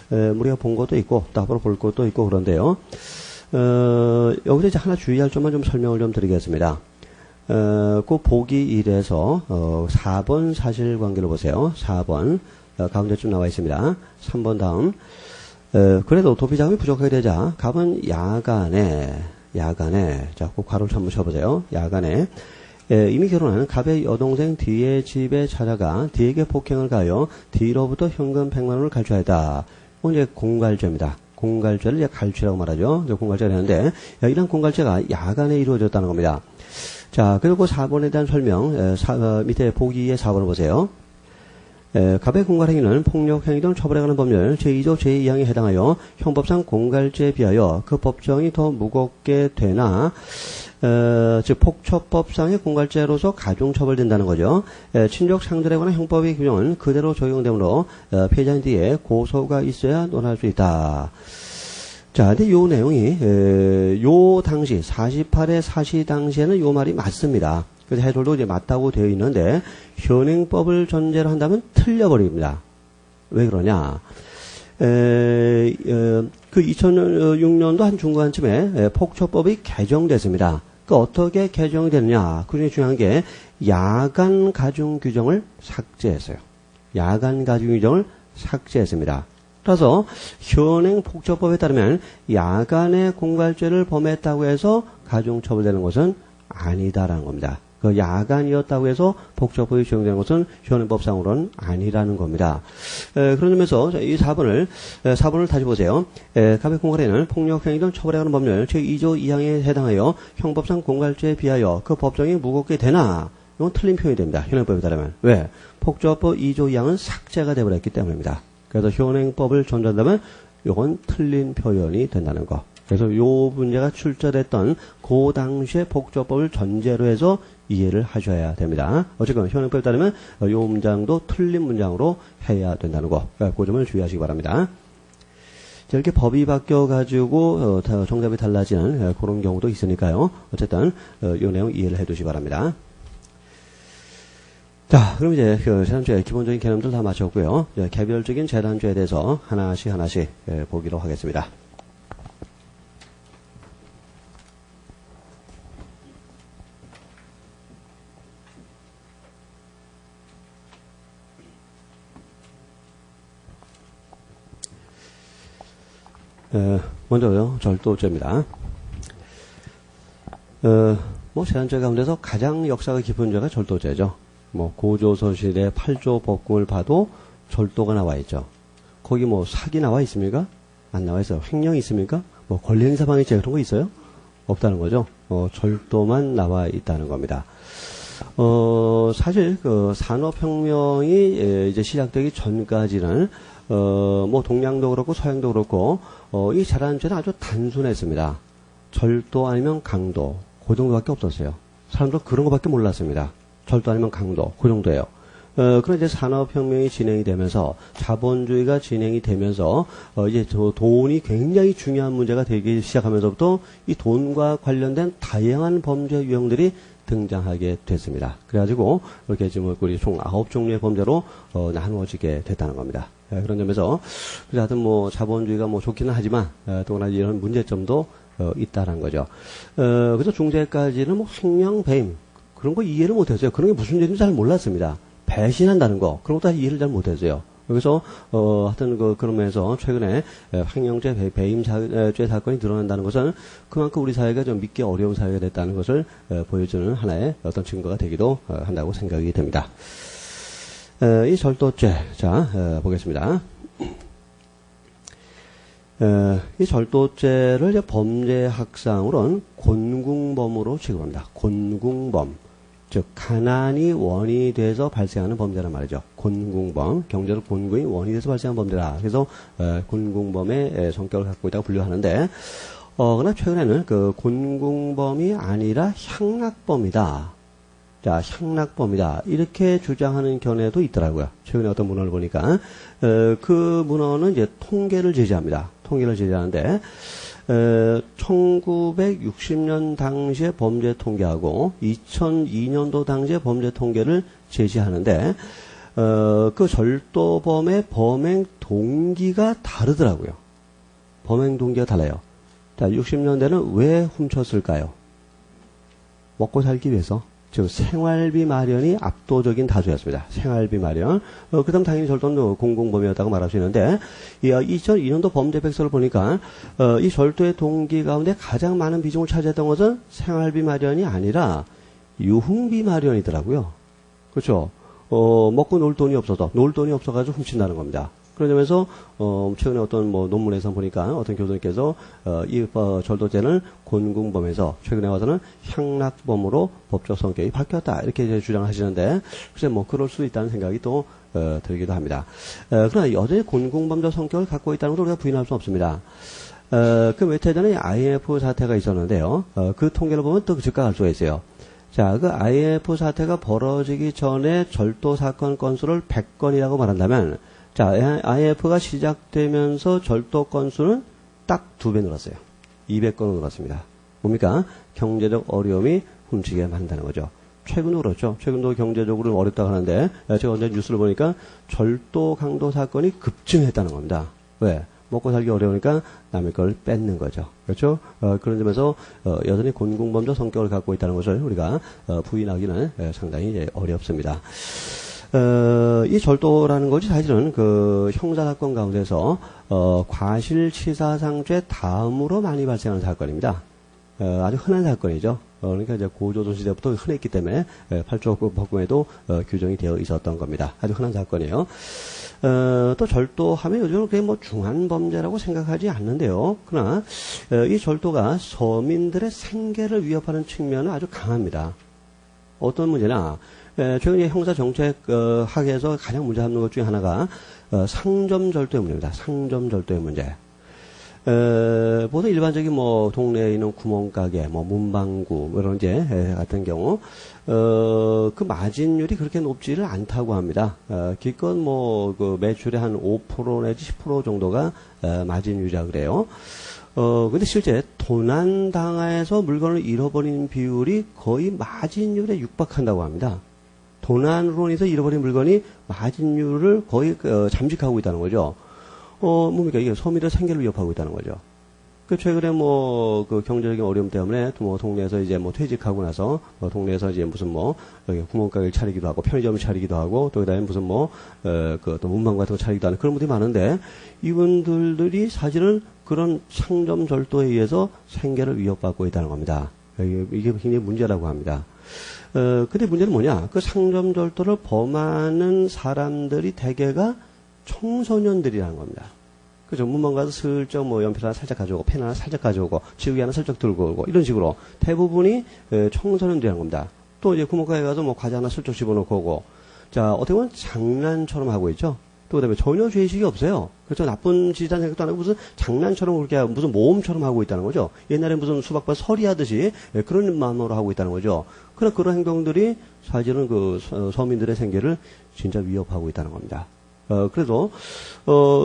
우리가 본 것도 있고 또 앞으로 볼 것도 있고 그런데요. 여기서 이제 하나 주의할 점만 좀 설명을 좀 드리겠습니다. 그 보기 1에서 4번 사실관계를 보세요. 4번 가운데쯤 나와 있습니다. 3번 다음 그래도 도피자금이 부족하게 되자 갑은 야간에 자, 그 괄호를 한번 쳐보세요. 야간에 이미 결혼한 갑의 여동생 D의 집에 찾아가 D에게 폭행을 가하여 D로부터 현금 100만 원을 갈취하였다. 이건 이제 공갈죄입니다. 공갈죄를 이제 갈취라고 말하죠. 공갈죄가 되는데 이런 공갈죄가 야간에 이루어졌다는 겁니다. 자, 그리고 4번에 대한 설명, 밑에 보기의 4번을 보세요. 갑의 공갈행위는 폭력행위 등 처벌에 관한 법률 제2조 제2항에 해당하여 형법상 공갈죄에 비하여 그 법정이 더 무겁게 되나, 즉 폭처법상의 공갈죄로서 가중처벌된다는 거죠. 친족 상들에 관한 형법의 규정은 그대로 적용되므로 피해자인 뒤에 고소가 있어야 논할 수 있다. 자, 근데 요 내용이 요 당시 48의 사시 당시에는 요 말이 맞습니다. 그래서 해설도 이제 맞다고 되어 있는데 현행법을 전제로 한다면 틀려버립니다. 왜 그러냐? 그 2006년도 한 중간쯤에 폭처법이 개정됐습니다. 그 어떻게 개정이 되느냐? 그 중에 중요한 게 야간 가중 규정을 삭제했어요. 야간 가중 규정을 삭제했습니다. 따라서 현행 폭처법에 따르면 야간에 공갈죄를 범했다고 해서 가중 처벌되는 것은 아니다라는 겁니다. 그 야간이었다고 해서 폭처법이 적용되는 것은 현행법상으로는 아니라는 겁니다. 그런 점에서 이 4번을 다시 보세요. 갑의 공갈에는 폭력행위 등 처벌에 관한 법률 제2조 2항에 해당하여 형법상 공갈죄에 비하여 그 법정이 무겁게 되나? 이건 틀린 표현이 됩니다. 현행법에 따르면. 왜? 폭처법 2조 2항은 삭제가 되어버렸기 때문입니다. 그래서 현행법을 전제한다면 이건 틀린 표현이 된다는 거. 그래서 요 문제가 출제됐던 그 당시의 폭처법을 전제로 해서 이해를 하셔야 됩니다. 어쨌건 현행법에 따르면 요 문장도 틀린 문장으로 해야 된다는 거. 그 점을 주의하시기 바랍니다. 이렇게 법이 바뀌어가지고 정답이 달라지는 그런 경우도 있으니까요. 어쨌든 이 내용 이해를 해두시기 바랍니다. 자, 그럼 이제 재단죄 기본적인 개념들 다 마쳤고요. 개별적인 재단죄에 대해서 하나씩 보기로 하겠습니다. 먼저요, 절도죄입니다. 재단죄 가운데서 가장 역사가 깊은 죄가 절도죄죠. 고조서실의 8조 법궁을 봐도 절도가 나와 있죠. 거기 사기 나와 있습니까? 안 나와 있어요. 횡령이 있습니까? 권리행사방해죄 그런 거 있어요? 없다는 거죠. 절도만 나와 있다는 겁니다. 사실 산업혁명이 이제 시작되기 전까지는 동양도 그렇고 서양도 그렇고 이 재단죄는 아주 단순했습니다. 절도 아니면 강도 그 정도밖에 없었어요. 사람들 그런 거밖에 몰랐습니다. 절도 아니면 강도 그 정도예요. 그런데 이제 산업혁명이 진행이 되면서 자본주의가 진행이 되면서 이제 돈이 굉장히 중요한 문제가 되기 시작하면서부터 이 돈과 관련된 다양한 범죄 유형들이 등장하게 됐습니다. 그래가지고 이렇게 지금 우리 총 9종류의 범죄로 나누어지게 됐다는 겁니다. 그런 점에서 하여튼 자본주의가 좋기는 하지만 또 하나 이런 문제점도 있다는 거죠. 그래서 중세까지는 횡령, 배임 그런 거 이해를 못했어요. 그런 게 무슨 죄인지 잘 몰랐습니다. 배신한다는 거 그런 것도 이해를 잘 못했어요. 그래서 하여튼 그러면서 최근에 횡령죄, 배임죄 사건이 늘어난다는 것은 그만큼 우리 사회가 좀 믿기 어려운 사회가 됐다는 것을 보여주는 하나의 어떤 증거가 되기도 한다고 생각이 됩니다. 이 절도죄, 자 보겠습니다. 이 절도죄를 이제 범죄학상으로는 곤궁범으로 취급합니다. 곤궁범. 즉 가난이 원인이 돼서 발생하는 범죄란 말이죠. 곤궁범, 경제적 곤궁이 원인이 돼서 발생한 범죄라. 그래서 곤궁범의 성격을 갖고 있다고 분류하는데 그러나 최근에는 곤궁범이 아니라 향락범이다. 자, 향락범이다. 이렇게 주장하는 견해도 있더라고요. 최근에 어떤 문헌을 보니까 그 문헌은 이제 통계를 제시합니다. 통계를 제시하는데 1960년 당시의 범죄 통계하고 2002년도 당시의 범죄 통계를 제시하는데 그 절도범의 범행 동기가 다르더라고요. 범행 동기가 달라요. 자, 60년대는 왜 훔쳤을까요? 먹고 살기 위해서. 즉 생활비 마련이 압도적인 다수였습니다. 생활비 마련. 그 다음 당연히 절도는 공공범이었다고 말할 수 있는데 2002년도 범죄 백서를 보니까 이 절도의 동기 가운데 가장 많은 비중을 차지했던 것은 생활비 마련이 아니라 유흥비 마련이더라고요. 그렇죠? 먹고 놀 돈이 없어가지고 훔친다는 겁니다. 그런 점에서 최근에 어떤 논문에서 보니까 어떤 교수님께서 이 절도죄는 곤궁범에서 최근에 와서는 향락범으로 법적 성격이 바뀌었다 이렇게 이제 주장을 하시는데 글쎄 그럴 수 있다는 생각이 또 들기도 합니다. 그러나 여전히 곤궁범적 성격을 갖고 있다는 걸 우리가 부인할 수 없습니다. 그 몇 해 전에 IMF 사태가 있었는데요. 그 통계를 보면 또 즉각알 수가 있어요. 자, 그 IMF 사태가 벌어지기 전에 절도 사건 건수를 100건이라고 말한다면 자, IMF가 시작되면서 절도 건수는 딱 2배 늘었어요. 200건으로 늘었습니다. 뭡니까? 경제적 어려움이 훔치게 만든다는 거죠. 최근도 그렇죠. 최근도 경제적으로 어렵다고 하는데 제가 어제 뉴스를 보니까 절도 강도 사건이 급증했다는 겁니다. 왜? 먹고 살기 어려우니까 남의 걸 뺏는 거죠. 그렇죠? 그런 점에서 여전히 곤궁범적 성격을 갖고 있다는 것을 우리가 부인하기는 상당히 이제 어렵습니다. 이 절도라는 것이 사실은 그 형사사건 가운데서 과실치사상죄 다음으로 많이 발생하는 사건입니다. 아주 흔한 사건이죠. 그러니까 이제 고조선 시대부터 흔했기 때문에 8조 법궁에도 규정이 되어 있었던 겁니다. 아주 흔한 사건이에요. 또 절도하면 요즘은 그게 중한 범죄라고 생각하지 않는데요. 그러나 이 절도가 서민들의 생계를 위협하는 측면은 아주 강합니다. 어떤 문제나 최근 형사정책학에서 가장 문제 삼는 것 중에 하나가 상점절도의 문제입니다. 상점절도의 문제. 보통 일반적인 뭐 동네에 있는 구멍가게, 뭐 문방구 뭐 이런 이제 같은 경우 그 마진율이 그렇게 높지를 않다고 합니다. 기껏 뭐 그 매출의 한 5% 내지 10% 정도가 마진율이라 그래요. 근데 실제 도난당해서 물건을 잃어버리는 비율이 거의 마진율에 육박한다고 합니다. 도난으로 인해서 잃어버린 물건이 마진율을 거의 잠식하고 있다는 거죠. 뭡니까? 이게 서민의 생계를 위협하고 있다는 거죠. 최근에 뭐, 그 경제적인 어려움 때문에 뭐 동네에서 이제 뭐 퇴직하고 나서 동네에서 이제 무슨 뭐, 여기 구멍가게를 차리기도 하고 편의점을 차리기도 하고 또 그다음에 무슨 뭐, 그 또 문방 같은 거 차리기도 하는 그런 분들이 많은데 이분들이 사실은 그런 상점 절도에 의해서 생계를 위협받고 있다는 겁니다. 이게 굉장히 문제라고 합니다. 근데 문제는 뭐냐? 그 상점 절도를 범하는 사람들이 대개가 청소년들이라는 겁니다. 그죠? 문방 가서 슬쩍 뭐 연필 하나 살짝 가져오고 펜 하나 살짝 가져오고 지우개 하나 슬쩍 들고 오고 이런 식으로 대부분이 청소년들이라는 겁니다. 또 이제 구멍가게 가서 뭐 과자 하나 슬쩍 집어넣고 오고 자 어떻게 보면 장난처럼 하고 있죠. 또 그다음에 전혀 죄의식이 없어요. 그렇죠? 나쁜 짓이라는 생각도 안 하고 무슨 장난처럼 그렇게 무슨 모험처럼 하고 있다는 거죠. 옛날에 무슨 수박밭 서리하듯이 그런 마음으로 하고 있다는 거죠. 그러나 그런 행동들이 사실은 그 서민들의 생계를 진짜 위협하고 있다는 겁니다. 그래도,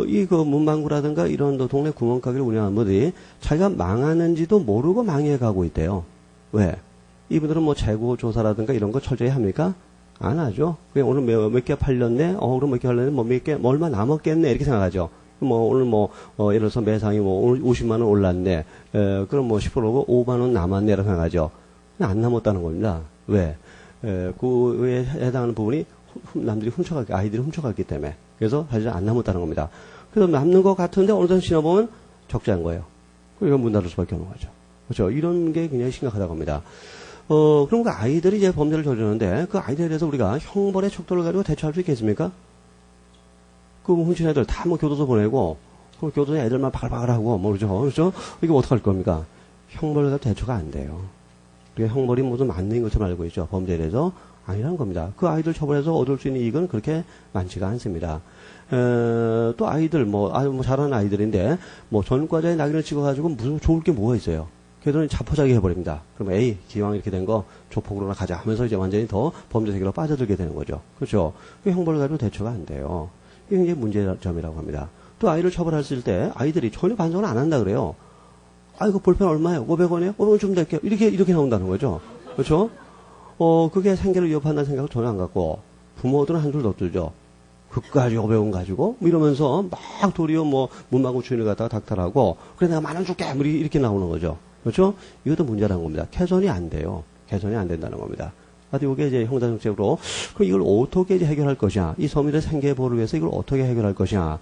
이 그 문방구라든가 이런 동네 구멍가게를 운영하는 분들이 자기가 망하는지도 모르고 망해가고 있대요. 왜? 이분들은 뭐 재고 조사라든가 이런 거 철저히 합니까? 안 하죠. 그냥 오늘 몇 개 팔렸네? 그럼 몇 개 팔렸네? 뭐 몇 개, 뭐 얼마 남았겠네? 이렇게 생각하죠. 뭐 오늘 뭐, 예를 들어서 매상이 뭐 오늘 50만원 올랐네. 그럼 뭐 10%고 5만원 남았네. 라고 생각하죠. 안 남았다는 겁니다. 왜? 그에 해당하는 부분이 남들이 아이들이 훔쳐갔기 때문에. 그래서 사실 안 남았다는 겁니다. 그래서 남는 것 같은데 어느 정도 지나보면 적자인 거예요. 이건 문 닫을 수밖에 없는 거죠. 그렇죠. 이런 게 굉장히 심각하다고 합니다. 그럼 그 아이들이 이제 범죄를 저지르는데 그 아이들에 대해서 우리가 형벌의 척도를 가지고 대처할 수 있겠습니까? 그 훔친 애들 다 뭐 교도소 보내고 그 교도소에 애들만 바글바글하고 뭐 그렇죠. 이게 어떡할 겁니까? 형벌을 가지고 대처가 안 돼요. 그러니까 형벌이 무슨 만능인 것처럼 알고 있죠. 범죄에 대해서. 아니라는 겁니다. 그 아이들 처벌해서 얻을 수 있는 이익은 그렇게 많지가 않습니다. 또 아이들, 잘하는 아이들인데, 전과자의 낙인을 찍어가지고 무슨 좋을 게 뭐가 있어요? 걔들은 자포자기 해버립니다. 그럼 에이, 기왕 이렇게 된 거 조폭으로나 가자 하면서 이제 완전히 더 범죄 세계로 빠져들게 되는 거죠. 그렇죠? 그 형벌을 가지고 대처가 안 돼요. 이게 굉장히 문제점이라고 합니다. 또 아이를 처벌했을 때 아이들이 전혀 반성을 안 한다 그래요. 이거 볼펜 얼마예요? 500원이에요? 500원 좀 낼게요. 이렇게 나온다는 거죠. 그렇죠? 그게 생계를 위협한다는 생각을 전혀 안 갖고, 부모들은 한술 더 들죠. 그까지 500원 가지고, 이러면서 막 도리어 문방구 주인을 갖다가 닥달하고, 그래, 내가 10,000원 줄게! 이렇게 나오는 거죠. 그렇죠? 이것도 문제라는 겁니다. 개선이 안 돼요. 개선이 안 된다는 겁니다. 하여튼 이게 이제 형사정책으로, 그럼 이걸 어떻게 이제 해결할 것이냐, 이 서민의 생계 보호를 위해서 이걸 어떻게 해결할 것이냐,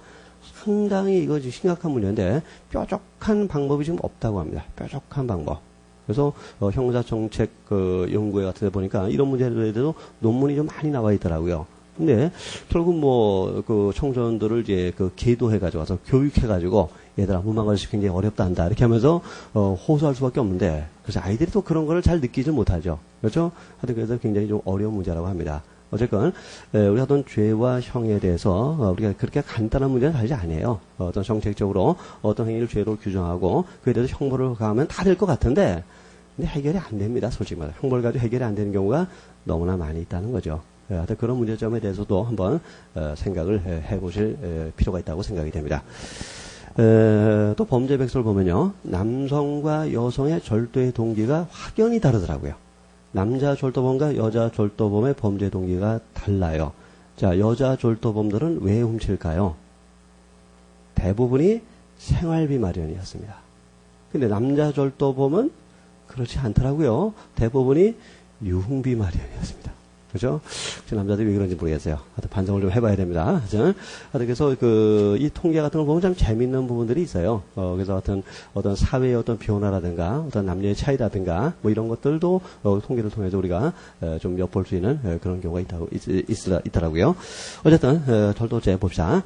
상당히 이거 심각한 문제인데, 뾰족한 방법이 지금 없다고 합니다. 뾰족한 방법. 그래서 형사정책 연구회 같은 데 보니까 이런 문제에 대해서 논문이 좀 많이 나와 있더라고요. 근데 결국 그 청소년들을 이제 계도해가지고 와서 교육해가지고 얘들아 문방구 아저씨 굉장히 어렵다 한다 이렇게 하면서 호소할 수밖에 없는데 그래서 아이들이 또 그런 거를 잘 느끼지 못하죠. 그렇죠? 하여튼 그래서 굉장히 좀 어려운 문제라고 합니다. 어쨌건 우리 어떤 죄와 형에 대해서 우리가 그렇게 간단한 문제는 사실 아니에요. 어떤 정책적으로 어떤 행위를 죄로 규정하고 그에 대해서 형벌을 가하면 다 될 것 같은데 근데 해결이 안 됩니다. 솔직히 말해 형벌 가지고 해결이 안 되는 경우가 너무나 많이 있다는 거죠. 하여튼 그런 문제점에 대해서도 한번 생각을 해보실 필요가 있다고 생각이 됩니다. 또 범죄 백서를 보면요. 남성과 여성의 절도의 동기가 확연히 다르더라고요. 남자 절도범과 여자 절도범의 범죄 동기가 달라요. 자, 여자 절도범들은 왜 훔칠까요? 대부분이 생활비 마련이었습니다. 근데 남자 절도범은 그렇지 않더라고요. 대부분이 유흥비 마련이었습니다. 그죠? 남자들이 왜 그런지 모르겠어요. 하여튼 반성을 좀 해봐야 됩니다. 하여튼 그래서 이 통계 같은 걸 보면 참 재밌는 부분들이 있어요. 그래서 어떤 사회의 어떤 변화라든가 어떤 남녀의 차이라든가 이런 것들도 통계를 통해서 우리가 좀 엿볼 수 있는 그런 경우가 있더라고요. 어쨌든 절도죄 봅시다.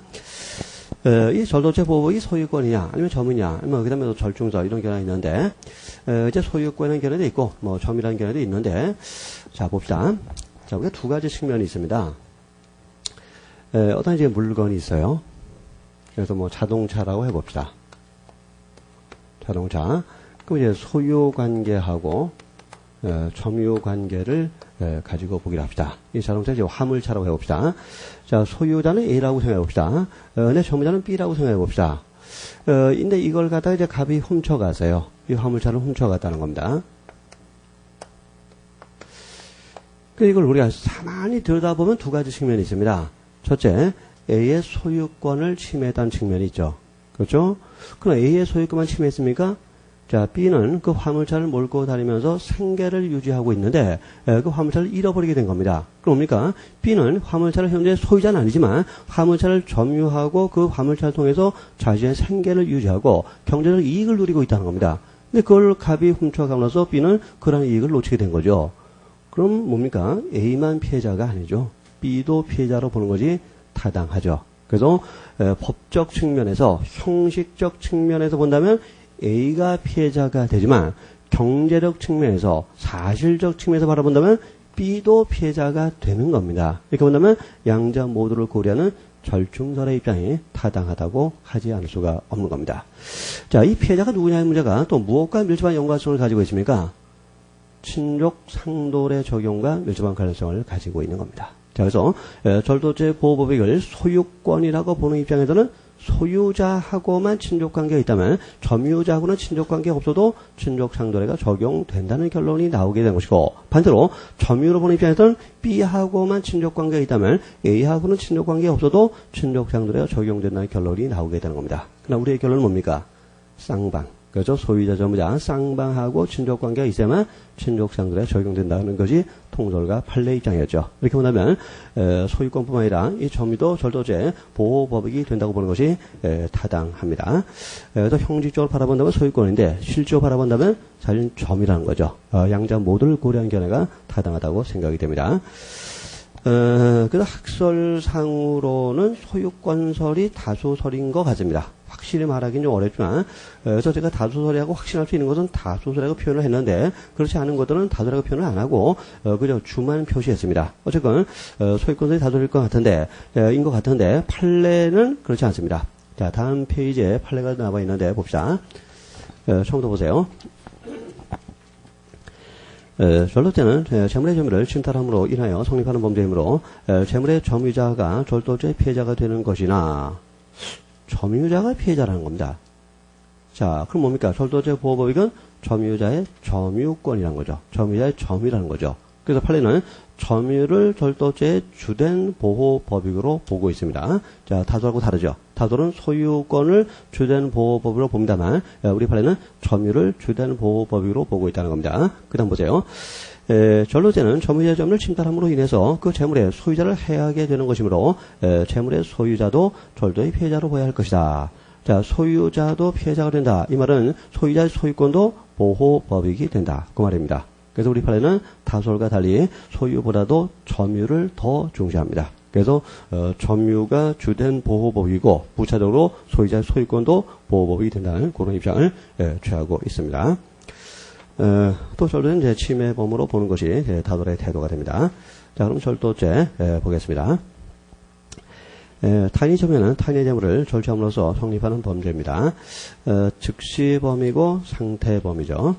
이 절도죄 보복이 소유권이냐 아니면 점이냐 아니면 그다음에 또 절중서 이런 견해가 있는데 이제 소유권이라는 견해도 있고 점이라는 견해도 있는데 자 봅시다. 자, 우리가 두 가지 측면이 있습니다. 어떤 이제 물건이 있어요. 그래서 자동차라고 해봅시다. 자동차. 그럼 이제 소유 관계하고 점유 관계를 가지고 보기로 합시다. 이 자동차 이제 화물차라고 해봅시다. 자, 소유자는 A라고 생각해봅시다. 내 점유자는 B라고 생각해봅시다. 근데 이걸 갖다가 이제 갑이 훔쳐가세요. 이 화물차를 훔쳐갔다는 겁니다. 이걸 우리가 가만히 들여다보면 두 가지 측면이 있습니다. 첫째, A의 소유권을 침해했다는 측면이 있죠. 그렇죠? 그럼 A의 소유권만 침해했습니까? 자, B는 그 화물차를 몰고 다니면서 생계를 유지하고 있는데 그 화물차를 잃어버리게 된 겁니다. 그러니까 B는 화물차를 현재 소유자는 아니지만 화물차를 점유하고 그 화물차를 통해서 자신의 생계를 유지하고 경제적 이익을 누리고 있다는 겁니다. 근데 그걸 갑이 훔쳐가면서 B는 그런 이익을 놓치게 된 거죠. 그럼 뭡니까? A만 피해자가 아니죠. B도 피해자로 보는 것이 타당하죠. 그래서 법적 측면에서 형식적 측면에서 본다면 A가 피해자가 되지만 경제적 측면에서 사실적 측면에서 바라본다면 B도 피해자가 되는 겁니다. 이렇게 본다면 양자 모두를 고려하는 절충설의 입장이 타당하다고 하지 않을 수가 없는 겁니다. 자, 이 피해자가 누구냐의 문제가 또 무엇과 밀접한 연관성을 가지고 있습니까? 친족 상돌의 적용과 밀접한 관련성을 가지고 있는 겁니다. 자, 그래서 절도죄 보호법익을 소유권이라고 보는 입장에서는 소유자하고만 친족관계가 있다면 점유자하고는 친족관계가 없어도 친족상도례가 적용된다는 결론이 나오게 된 것이고, 반대로 점유로 보는 입장에서는 B하고만 친족관계가 있다면 A하고는 친족관계가 없어도 친족상도례가 적용된다는 결론이 나오게 되는 겁니다. 그러나 우리의 결론은 뭡니까? 쌍방. 그렇죠? 소유자, 점유자, 쌍방하고 친족관계가 있어야만 친족상도례가 적용된다는 것이 통솔과 판례 입장이었죠. 이렇게 본다면 소유권뿐만 아니라 이 점유도 절도죄 보호법익이 된다고 보는 것이 타당합니다. 또 형식적으로 바라본다면 소유권인데 실질적으로 바라본다면 사실 점이라는 거죠. 양자 모두를 고려한 견해가 타당하다고 생각이 됩니다. 그래서 학설상으로는 소유권설이 다수설인 것 같습니다. 확실히 말하기는 좀 어렵지만, 그래서 제가 다수설이라고 확신할 수 있는 것은 다수설이라고 표현을 했는데, 그렇지 않은 것들은 다수설이라고 표현을 안 하고, 그저 주만 표시했습니다. 어쨌건, 소유권설이 다수설일 것 같은데, 판례는 그렇지 않습니다. 자, 다음 페이지에 판례가 나와 있는데, 봅시다. 처음부터 보세요. 절도죄는 재물의 점유를 침탈함으로 인하여 성립하는 범죄이므로 재물의 점유자가 절도죄 피해자가 되는 것이나 점유자가 피해자라는 겁니다. 자, 그럼 뭡니까? 절도죄 보호법익은 점유자의 점유권이라는 거죠. 점유자의 점유라는 거죠. 그래서 판례는 점유를 절도죄의 주된 보호법익으로 보고 있습니다. 자, 다수하고 다르죠. 다수는 소유권을 주된 보호법으로 봅니다만 우리 판례는 점유를 주된 보호법익으로 보고 있다는 겁니다. 그 다음 보세요. 절도죄는 점유자의 점유를 침탈함으로 인해서 그 재물의 소유자를 해하게 되는 것이므로 재물의 소유자도 절도의 피해자로 보아야 할 것이다. 자, 소유자도 피해자가 된다. 이 말은 소유자의 소유권도 보호법익이 된다. 그 말입니다. 그래서 우리 판례는 다수설과 달리 소유보다도 점유를 더 중시합니다. 그래서 점유가 주된 보호법이고 부차적으로 소유자의 소유권도 보호법이 된다는 그런 입장을 취하고 있습니다. 또 절도는 이제 침해범으로 보는 것이 다수설의 태도가 됩니다. 자, 그럼 절도죄 보겠습니다. 타인이 점유하는 타인의 재물을 절취함으로써 성립하는 범죄입니다. 즉시범이고 상태범이죠.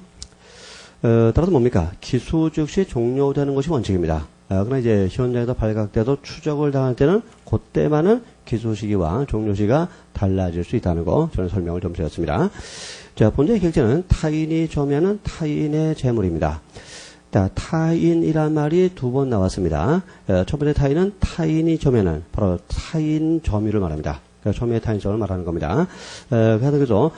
따라서 뭡니까? 기수 즉시 종료되는 것이 원칙입니다. 그러나 이제 현장에서 발각돼도 추적을 당할 때는 그때만은 기수 시기와 종료 시기가 달라질 수 있다는 거 저는 설명을 좀 드렸습니다. 자, 본죄의 객체는 타인이 점유하는 타인의 재물입니다. 자, 타인이란 말이 두 번 나왔습니다. 첫 번째 타인은 타인이 점유하는 바로 타인 점유를 말합니다. 점유의 타인성을 말하는 겁니다. 그래서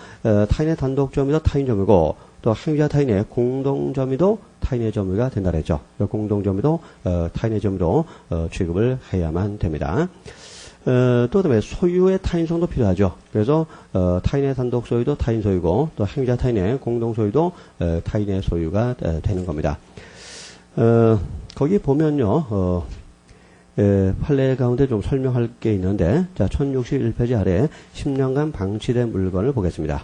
타인의 단독 점유도 타인 점유고 또 행위자 타인의 공동 점유도 타인의 점유가 된다 그랬죠. 공동 점유도 타인의 점유로 취급을 해야만 됩니다. 또 그다음에 소유의 타인성도 필요하죠. 그래서 타인의 단독 소유도 타인 소유고 또 행위자 타인의 공동 소유도 타인의 소유가 되는 겁니다. 거기 보면요. 판례 가운데 좀 설명할 게 있는데 자, 1061페이지 아래 10년간 방치된 물건을 보겠습니다.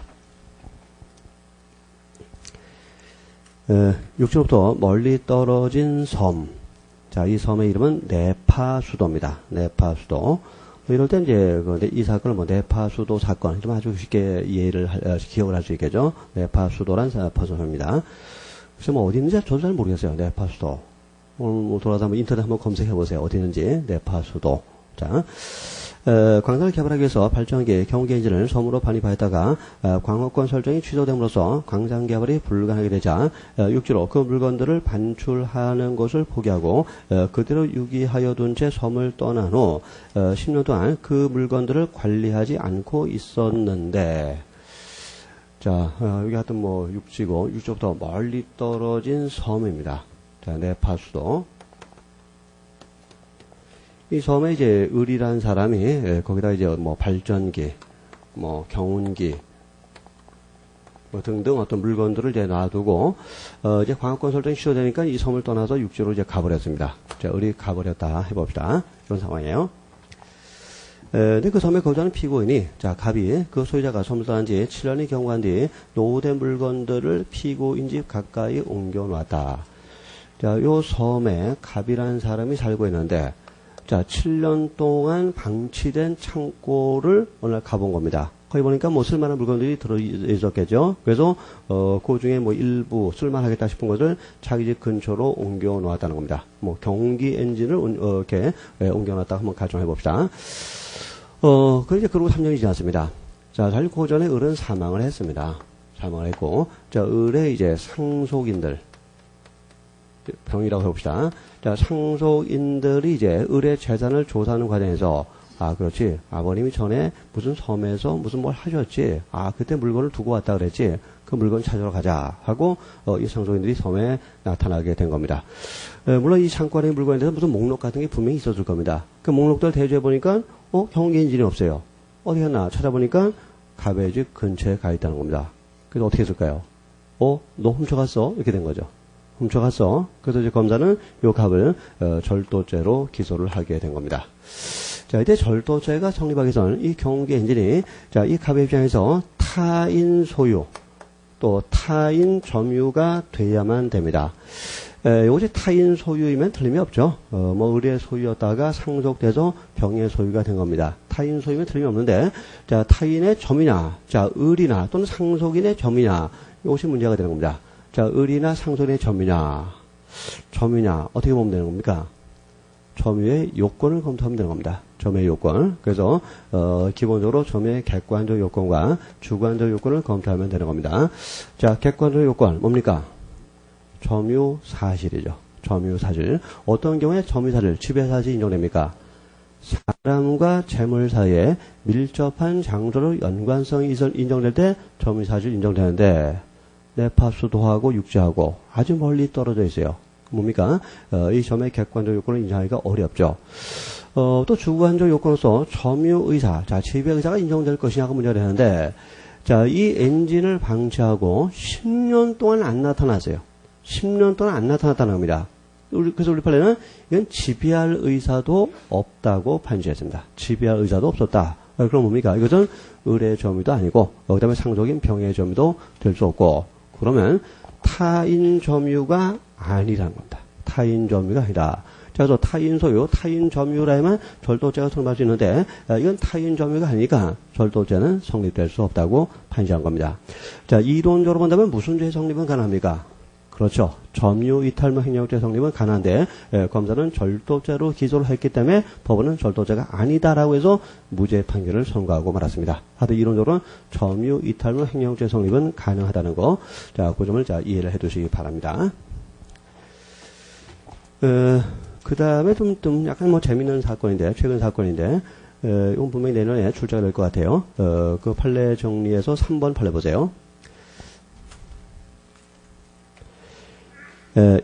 육지로부터 멀리 떨어진 섬. 자, 이 섬의 이름은 네파수도입니다. 네파수도. 이럴 때 이제 이 사건을 내파수도 사건, 좀 아주 쉽게 기억을 할 수 있겠죠. 내파수도란 파수도입니다. 그래서 어디 있는지 저도 잘 모르겠어요. 내파수도. 오늘 돌아서 인터넷 한번 검색해 보세요. 어디 있는지. 내파수도. 자. 광산을 개발하기 위해서 발전기, 경운기 엔진을 섬으로 반입하였다가 광업권 설정이 취소됨으로써 광산 개발이 불가능하게 되자 육지로 그 물건들을 반출하는 것을 포기하고 그대로 유기하여 둔 채 섬을 떠난 후 10년 동안 그 물건들을 관리하지 않고 있었는데 자 여기 하여튼 육지고 육지부터 멀리 떨어진 섬입니다. 자, 내파수도. 이 섬에 이제 을이라는 사람이 거기다 이제 발전기, 경운기 등등 어떤 물건들을 이제 놔두고 이제 광업권 설정이 취소되니까 이 섬을 떠나서 육지로 이제 가버렸습니다. 자, 을이 가버렸다 해봅시다. 이런 상황이에요. 근데 그 섬에 거주하는 피고인이 자 갑이 그 소유자가 섬을 떠난 지 7년이 경과한 뒤 노후된 물건들을 피고인 집 가까이 옮겨놨다. 자, 요 섬에 갑이라는 사람이 살고 있는데 자, 7년 동안 방치된 창고를 어느 날 가본 겁니다. 거기 보니까 쓸만한 물건들이 들어있었겠죠. 그래서, 그 중에 일부 쓸만하겠다 싶은 것을 자기 집 근처로 옮겨 놓았다는 겁니다. 경운기 엔진을, 이렇게, 옮겨 놨다고 한번 가정해 봅시다. 그러고 3년이 지났습니다. 자, 사실 그 전에 을은 사망을 했습니다. 사망을 했고, 자, 을의 이제 상속인들, 병이라고 해봅시다. 자, 상속인들이 이제 을의 재산을 조사하는 과정에서 그렇지. 아버님이 전에 무슨 섬에서 무슨 뭘 하셨지. 그때 물건을 두고 왔다 그랬지. 그 물건 찾으러 가자 하고 이 상속인들이 섬에 나타나게 된 겁니다. 물론 이 창고 안에 물건에 대해서 무슨 목록 같은 게 분명히 있었을 겁니다. 그 목록들 대조해 보니까 경운기 엔진이 없어요. 어디 갔나 찾아보니까 갑의 집 근처에 가 있다는 겁니다. 그래서 어떻게 했을까요? 너 훔쳐갔어? 이렇게 된 거죠. 훔쳐갔어. 그래서 이제 검사는 요 갑을 절도죄로 기소를 하게 된 겁니다. 자, 이때 절도죄가 성립하기 전 이 경운기 엔진이 자, 이 갑의 입장에서 타인 소유 또 타인 점유가 돼야만 됩니다. 요것이 타인 소유이면 틀림이 없죠. 을의 소유였다가 상속돼서 병의 소유가 된 겁니다. 타인 소유면 틀림이 없는데 자, 타인의 점이냐, 자, 을이나 또는 상속인의 점이냐, 이것이 문제가 되는 겁니다. 자, 을이나 상속인의 점이냐, 어떻게 보면 되는 겁니까? 점유의 요건을 검토하면 되는 겁니다. 점유의 요건. 그래서, 기본적으로 점유의 객관적 요건과 주관적 요건을 검토하면 되는 겁니다. 자, 객관적 요건, 뭡니까? 점유 사실이죠. 점유 사실. 어떤 경우에 점유 사실, 지배 사실이 인정됩니까? 사람과 재물 사이에 밀접한 장소로 연관성이 인정될 때 점유 사실 인정되는데, 내파수도하고 육지하고 아주 멀리 떨어져 있어요. 뭡니까? 이 점의 객관적 요건을 인정하기가 어렵죠. 또 주관적 요건으로서 점유의사, 자, 지배의사가 인정될 것이냐가 문제가 되는데, 자, 이 엔진을 방치하고 10년 동안 안 나타났어요. 10년 동안 안 나타났다는 겁니다. 그래서 우리 판례는 이건 지배할 의사도 없다고 판시했습니다. 지배할 의사도 없었다. 그럼 뭡니까? 이것은 을의 점유도 아니고, 그 다음에 상속인 병의 점유도 될 수 없고, 그러면 타인 점유가 아니라는 겁니다. 타인 점유가 아니다. 자, 그래서 타인 소유, 타인 점유라면 절도죄가 성립할 수 있는데, 이건 타인 점유가 아니니까 절도죄는 성립될 수 없다고 판시한 겁니다. 자, 이론적으로 본다면 무슨 죄 성립은 가능합니까? 그렇죠. 점유 이탈물 횡령죄 성립은 가능한데 검사는 절도죄로 기소를 했기 때문에 법원은 절도죄가 아니다라고 해서 무죄 판결을 선고하고 말았습니다. 하여튼 이론적으로는 점유 이탈물 횡령죄 성립은 가능하다는 거, 자, 그 점을 이해를 해두시기 바랍니다. 그 다음에 좀 약간 재밌는 사건인데, 최근 사건인데, 이건 분명히 내년에 출제가 될 것 같아요. 그 판례 정리에서 3번 판례 보세요.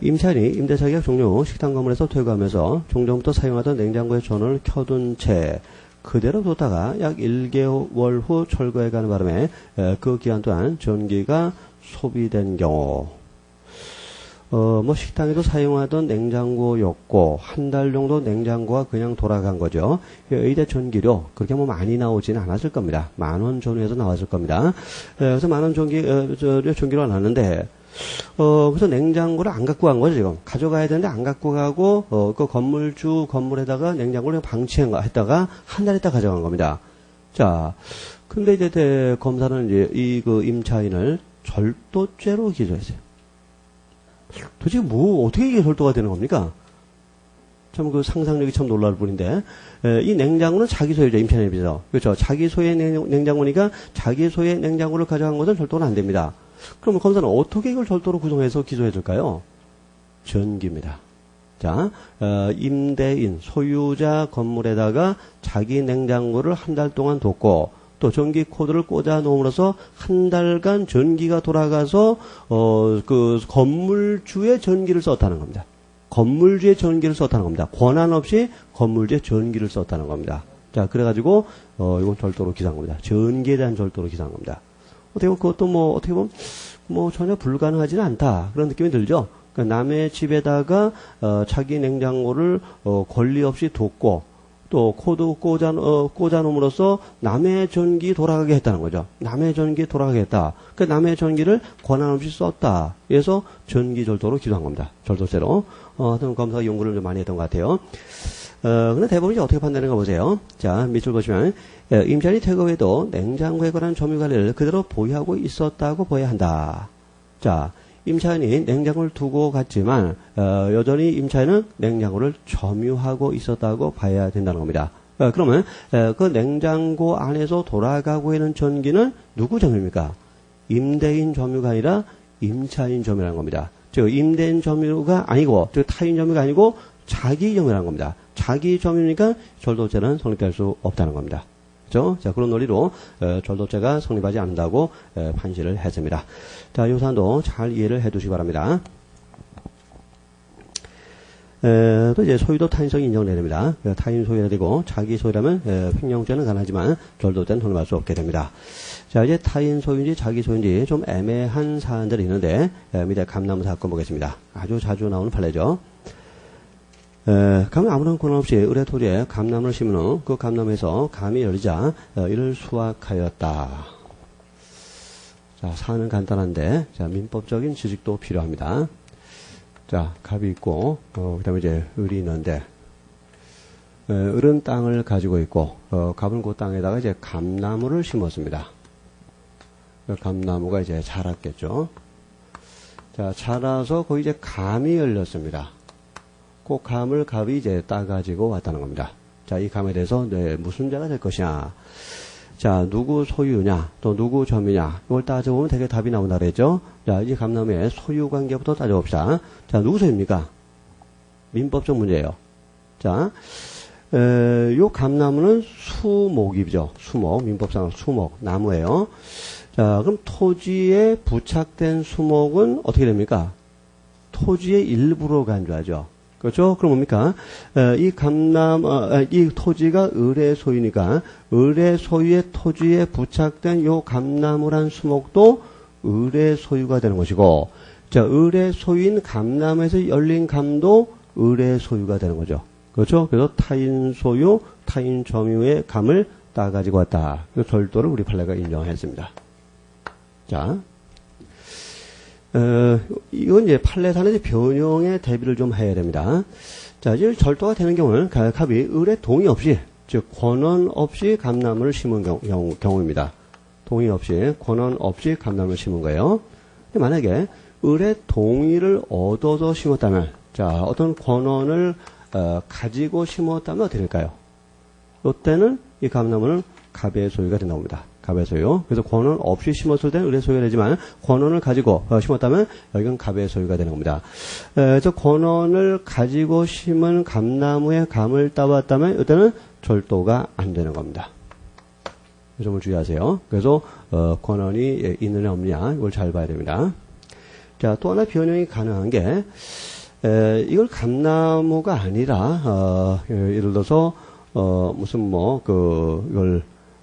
임차인이 임대차 계약 종료 후 식당 건물에서 퇴거하면서 종전부터 사용하던 냉장고의 전원을 켜둔 채 그대로 뒀다가 약 1개월 후 철거해가는 바람에 그 기간 동안 전기가 소비된 경우, 식당에도 사용하던 냉장고였고 한 달 정도 냉장고가 그냥 돌아간 거죠. 의대 전기료 그렇게 많이 나오지는 않았을 겁니다. 10,000원 전후에서 나왔을 겁니다. 그래서 10,000원 전기료가 나왔는데 그래서 냉장고를 안 갖고 간 거죠, 지금. 가져가야 되는데 안 갖고 가고, 그 건물에다가 냉장고를 방치했다가 한 달 있다 가져간 겁니다. 자, 근데 이제 검사는 이제 그 임차인을 절도죄로 기소했어요. 도대체 어떻게 이게 절도가 되는 겁니까? 참 그 상상력이 참 놀라울 뿐인데, 이 냉장고는 자기 소유죠, 임차인에 비해서. 그렇죠. 자기 소유의 냉장고니까 자기 소유의 냉장고를 가져간 것은 절도는 안 됩니다. 그러면 검사는 어떻게 이걸 절도로 구성해서 기소해 줄까요? 전기입니다. 자, 임대인, 소유자 건물에다가 자기 냉장고를 한 달 동안 뒀고, 또 전기 코드를 꽂아 놓음으로써 한 달간 전기가 돌아가서, 그 건물주의 전기를 썼다는 겁니다. 건물주의 전기를 썼다는 겁니다. 권한 없이 건물주의 전기를 썼다는 겁니다. 자, 그래가지고, 이건 절도로 기소한 겁니다. 전기에 대한 절도로 기소한 겁니다. 어떻게 보면 그것도 어떻게 보면 전혀 불가능하지는 않다. 그런 느낌이 들죠? 그러니까 남의 집에다가, 자기 냉장고를, 권리 없이 뒀고, 또 코드 꽂아 놓음으로써 남의 전기 돌아가게 했다는 거죠. 남의 전기 돌아가게 했다. 그 남의 전기를 권한 없이 썼다. 그래서 전기 절도로 기소한 겁니다. 절도죄로. 하여튼 검사가 연구를 좀 많이 했던 것 같아요. 근데 대부분 이제 어떻게 판단하는가 보세요. 자, 밑줄 보시면, 임차인이 퇴거 후에도 냉장고에 관한 점유 관리를 그대로 보유하고 있었다고 보아야 한다. 자, 임차인이 냉장고를 두고 갔지만 여전히 임차인은 냉장고를 점유하고 있었다고 봐야 된다는 겁니다. 그러면 그 냉장고 안에서 돌아가고 있는 전기는 누구 점유입니까? 임대인 점유가 아니라 임차인 점유라는 겁니다. 즉 임대인 점유가 아니고 즉 타인 점유가 아니고 자기 점유라는 겁니다. 자기 점유니까 절도죄는 성립될 수 없다는 겁니다. 그렇죠? 자, 그런 논리로 절도죄가 성립하지 않는다고 판시를 했습니다. 자, 이 사안도 잘 이해를 해 두시기 바랍니다. 또 이제 소유도 타인성이 인정돼야 됩니다. 타인 소유가 되고 자기 소유라면 횡령죄는 가능하지만 절도죄는 성립할 수 없게 됩니다. 자, 이제 타인 소유인지 자기 소유인지 좀 애매한 사안들이 있는데 밑에 감나무 사건 보겠습니다. 아주 자주 나오는 판례죠. 감은 아무런 권한 없이 의뢰 토지에 감나무를 심은 후 그 감나무에서 감이 열리자 이를 수확하였다. 자, 사안은 간단한데 자, 민법적인 지식도 필요합니다. 자, 갑이 있고 그 다음에 이제 을이 있는데 을은 땅을 가지고 있고 갑은 그 땅에다가 이제 감나무를 심었습니다. 감나무가 이제 자랐겠죠. 자, 자라서 거기 이제 감이 열렸습니다. 그 감을 갑이 이제 따가지고 왔다는 겁니다. 자, 이 감에 대해서 무슨 죄가 될 것이냐. 자, 누구 소유냐, 또 누구 점유냐, 이걸 따져보면 되게 답이 나온다 그랬죠? 자, 이 감나무의 소유 관계부터 따져봅시다. 자, 누구 소유입니까? 민법적 문제예요. 자, 요 감나무는 수목이죠. 수목, 민법상 수목, 나무예요. 자, 그럼 토지에 부착된 수목은 어떻게 됩니까? 토지의 일부로 간주하죠. 그렇죠? 그럼 뭡니까? 이 토지가 을의 소유니까, 을의 소유의 토지에 부착된 요 감나무란 수목도 을의 소유가 되는 것이고, 자, 을의 소유인 감나무에서 열린 감도 을의 소유가 되는 거죠. 그렇죠? 그래서 타인 소유, 타인 점유의 감을 따가지고 왔다. 그 절도를 우리 판례가 인정했습니다. 자. 이건 이제 판례상의 변형의 대비를 좀 해야 됩니다. 자, 이제 절도가 되는 경우는 갑이 을의 동의 없이, 즉, 권한 없이 감나무를 심은 경우입니다. 동의 없이, 권한 없이 감나무를 심은 거예요. 근데 만약에 을의 동의를 얻어서 심었다면, 자, 어떤 권한을, 가지고 심었다면 어떻게 될까요? 이때는 이 감나무는 갑의 소유가 된다고 합니다. 갑의 소유. 그래서 권한 없이 심었을 때는 을의 소유가 되지만 권한을 가지고 심었다면 여기는 갑의 소유가 되는 겁니다. 그래서 권한을 가지고 심은 감나무의 감을 따왔다면 이때는 절도가 안 되는 겁니다. 이 점을 주의하세요. 그래서 권한이 있느냐 없느냐 이걸 잘 봐야 됩니다. 자, 또 하나 변형이 가능한 게 이걸 감나무가 아니라 예를 들어서 무슨 이걸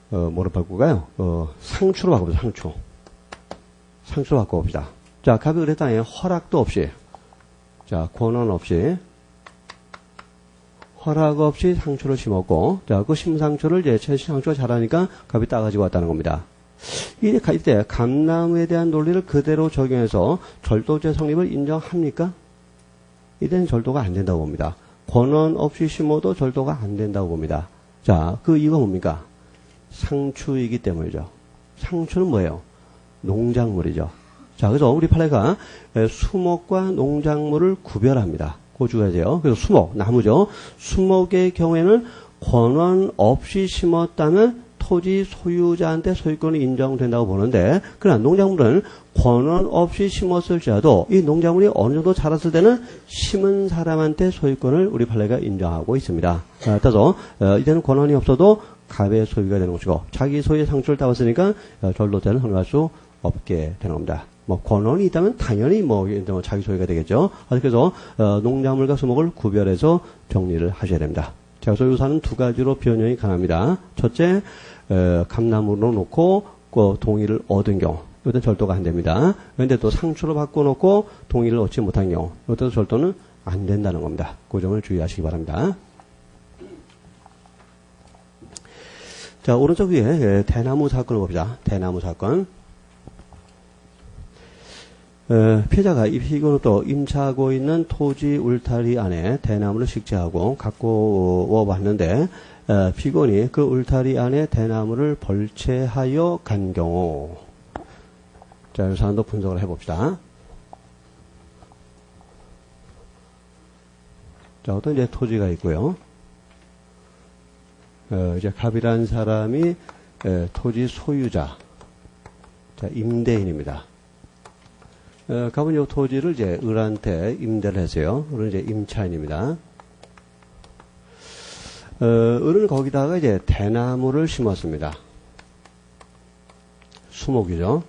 뭐로 바꿀까요? 상추로 바꿔보자, 상추. 상추로 바꿔봅시다. 자, 갑이 을의 땅에 허락도 없이, 자, 권한 없이, 허락 없이 상추를 심었고, 자, 그 심상추를 이제 상추가 자라니까 갑이 따가지고 왔다는 겁니다. 이때 감나무에 대한 논리를 그대로 적용해서 절도죄 성립을 인정합니까? 이때는 절도가 안 된다고 봅니다. 권원 없이 심어도 절도가 안 된다고 봅니다. 자, 그 이유가 뭡니까? 상추이기 때문이죠. 상추는 뭐예요? 농작물이죠. 자, 그래서 우리 판례가 수목과 농작물을 구별합니다. 그거 주어야 돼요. 그래서 수목, 나무죠. 수목의 경우에는 권원 없이 심었다면 토지 소유자한테 소유권이 인정된다고 보는데, 그러나 농작물은 권원 없이 심었을지라도 이 농작물이 어느 정도 자랐을 때는 심은 사람한테 소유권을 우리 판례가 인정하고 있습니다. 따라서 이제는 권원이 없어도 갑의 소유가 되는 것이고, 자기 소유의 상추를 따왔으니까 절도죄는 성립할 수 없게 되는 겁니다. 뭐 권원이 있다면 당연히 뭐 자기 소유가 되겠죠. 그래서 농작물과 수목을 구별해서 정리를 하셔야 됩니다. 자, 그래서 요사는 두 가지로 변형이 가능합니다. 첫째, 감나무로 놓고 동의를 얻은 경우, 이것도 절도가 안 됩니다. 그런데 또 상추로 바꿔놓고 동의를 얻지 못한 경우, 이것도 절도는 안 된다는 겁니다. 그 점을 주의하시기 바랍니다. 자, 오른쪽 위에 대나무 사건을 봅시다. 대나무 사건. 피해자가 이 피고는 또 임차하고 있는 토지 울타리 안에 대나무를 식재하고 갖고 왔는데, 피고인이 그 울타리 안에 대나무를 벌채하여 간 경우. 자, 이 사안도 분석을 해봅시다. 자, 어떤 이제 토지가 있고요. 이제 갑이라는 사람이 토지 소유자, 자, 임대인입니다. 갑은 이 토지를 이제 을한테 임대를 했어요. 을은 이제 임차인입니다. 을은 거기다가 이제 대나무를 심었습니다. 수목이죠.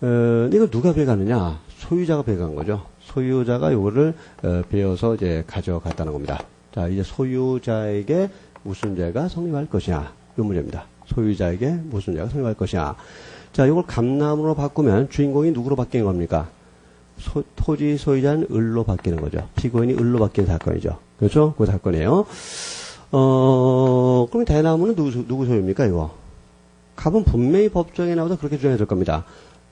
이걸 누가 배가느냐? 소유자가 배간 거죠. 소유자가 이거를 베어서 이제 가져갔다는 겁니다. 자, 이제 소유자에게 무슨 죄가 성립할 것이냐? 이 문제입니다. 소유자에게 무슨 죄가 성립할 것이냐? 자, 이걸 감나무로 바꾸면 주인공이 누구로 바뀌는 겁니까? 토지 소유자는 을로 바뀌는 거죠. 피고인이 을로 바뀌는 사건이죠. 그렇죠? 그 사건이에요. 그럼 대나무는 누구 소유입니까, 이거? 갑은 분명히 법정에 나와서 그렇게 주장했을 겁니다.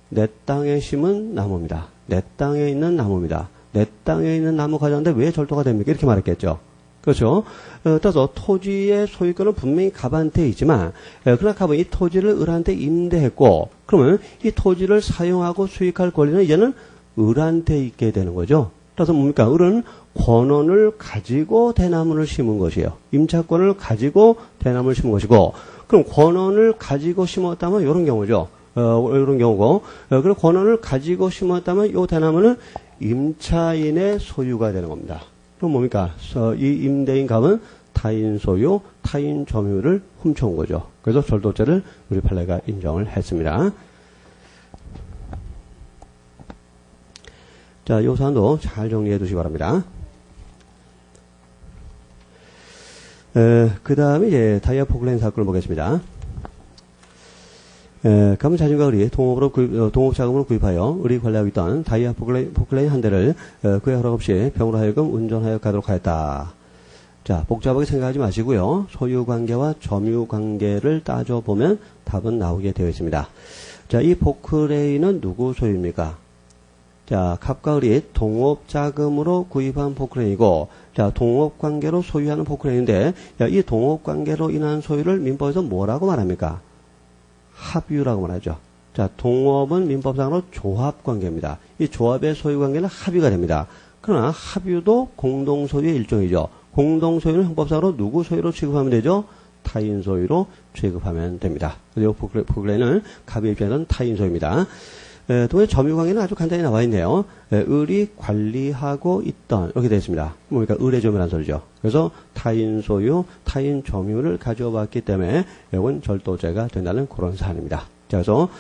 내 땅에 심은 나무입니다. 내 땅에 있는 나무입니다. 내 땅에 있는 나무 가져왔는데 왜 절도가 됩니까? 이렇게 말했겠죠. 그렇죠. 따라서 토지의 소유권은 분명히 갑한테 있지만, 그러나 갑은 이 토지를 을한테 임대했고, 그러면 이 토지를 사용하고 수익할 권리는 이제는 을한테 있게 되는 거죠. 따라서 뭡니까? 을은 권원을 가지고 대나무를 심은 것이에요. 임차권을 가지고 대나무를 심은 것이고, 그럼 권원을 가지고 심었다면 이런 경우죠. 이런 경우고, 그리고 권원을 가지고 심었다면 이 대나무는 임차인의 소유가 되는 겁니다. 그럼 뭡니까? 이 임대인 갑은 타인 소유, 타인 점유를 훔쳐온 거죠. 그래서 절도죄를 우리 판례가 인정을 했습니다. 자, 이 사안도 잘 정리해 두시기 바랍니다. 그 다음에 이제 다이아 포클레인 사건을 보겠습니다. 갑은 자신과 을이 동업 자금으로 구입하여 을이 관리하고 있던 다이아 포클레인 한 대를 그의 허락 없이 병으로 하여금 운전하여 가도록 하였다. 자, 복잡하게 생각하지 마시고요. 소유 관계와 점유 관계를 따져보면 답은 나오게 되어 있습니다. 자, 이 포클레인은 누구 소유입니까? 자, 갑과 을이 동업 자금으로 구입한 포클레인이고, 자, 동업 관계로 소유하는 포클레인인데, 이 동업 관계로 인한 소유를 민법에서 뭐라고 말합니까? 합유라고 말하죠. 자, 동업은 민법상으로 조합관계입니다. 이 조합의 소유관계는 합유가 됩니다. 그러나 합유도 공동소유의 일종이죠. 공동소유는 형법상으로 누구 소유로 취급하면 되죠? 타인 소유로 취급하면 됩니다. 그래서 이 포클레인은 갑의 입장에서는 타인 소유입니다. 동의 점유관계는 아주 간단히 나와 있네요. 을이 관리하고 있던, 이렇게 되어 있습니다. 뭡니까? 을의 점유라는 소리죠. 그래서 타인 소유, 타인 점유를 가져왔기 때문에 이건 절도죄가 된다는 그런 사안입니다. 자, 그래서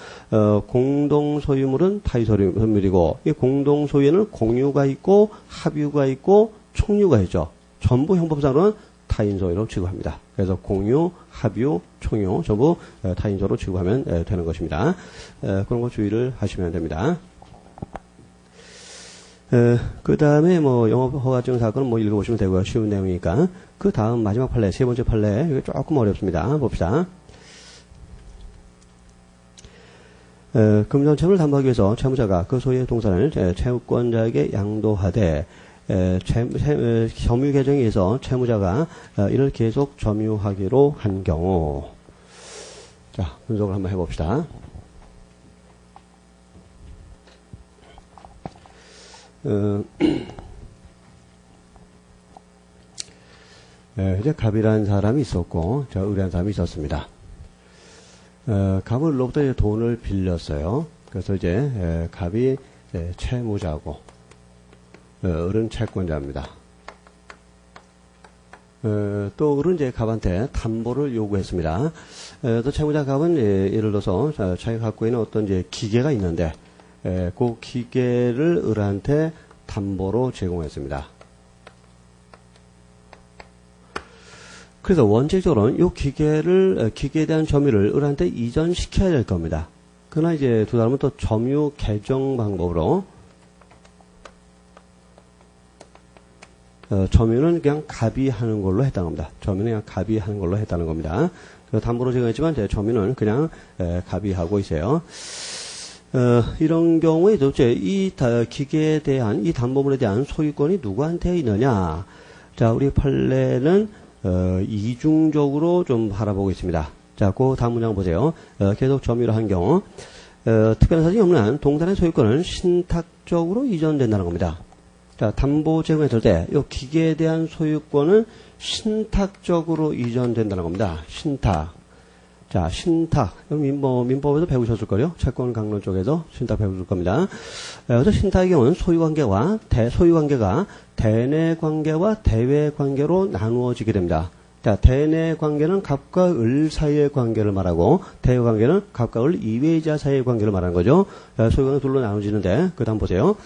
공동소유물은 타인 소유물이고, 이 공동소유에는 공유가 있고, 합유가 있고, 총유가 있죠. 전부 형법상으로는 타인 소유로 취급합니다. 그래서 공유, 합유, 총유 전부 타인 소유로 취급하면 되는 것입니다. 그런 거 주의를 하시면 됩니다. 그 다음에 뭐 영업 허가증 사건은 뭐 읽어보시면 되고요. 쉬운 내용이니까. 그 다음 마지막 판례, 세 번째 판례, 이거 조금 어렵습니다. 봅시다. 금전채무를 담보하기 위해서 채무자가 그 소유의 동산을 채무권자에게 양도하되 점유 개정에 의해서 채무자가 이를 계속 점유하기로 한 경우. 자, 분석을 한번 해봅시다. 이제 갑이라는 사람이 있었고, 을이라는 사람이 있었습니다. 갑으로부터 이제 돈을 빌렸어요. 그래서 이제 갑이 채무자고, 을은 채권자입니다. 또 을은 이제 갑한테 담보를 요구했습니다. 또 채무자 갑은 예를 들어서 자기가 갖고 있는 어떤 이제 기계가 있는데, 그 기계를 을한테 담보로 제공했습니다. 그래서 원칙적으로는 이 기계에 대한 점유를 을한테 이전시켜야 될 겁니다. 그러나 이제 두 사람은 또 점유 개정 방법으로 점유는 그냥 갑이 하는 걸로 했다는 겁니다. 점유는 그냥 갑이 하는 걸로 했다는 겁니다. 담보로 제공했지만 점유는 그냥 갑이 하고 있어요. 이런 경우에 도대체 이 기계에 대한 이 담보물에 대한 소유권이 누구한테 있느냐? 자, 우리 판례는 이중적으로 좀 바라보고 있습니다. 자, 그 다음 문장 보세요. 계속 점유를 한 경우 특별한 사정이 없는 동산의 소유권은 신탁적으로 이전된다는 겁니다. 자, 담보 제공했을 때 이 기계에 대한 소유권은 신탁적으로 이전된다는 겁니다. 신탁. 자, 신탁. 민법에서 배우셨을 거요. 채권 강론 쪽에서 신탁 배우실 겁니다. 그래서 신탁의 경우는 소유관계가 대내 관계와 대외 관계로 나누어지게 됩니다. 자, 대내 관계는 갑과 을 사이의 관계를 말하고, 대외 관계는 갑과 을 이외자 사이의 관계를 말하는 거죠. 소유관계 둘로 나눠지는데, 그 다음 보세요.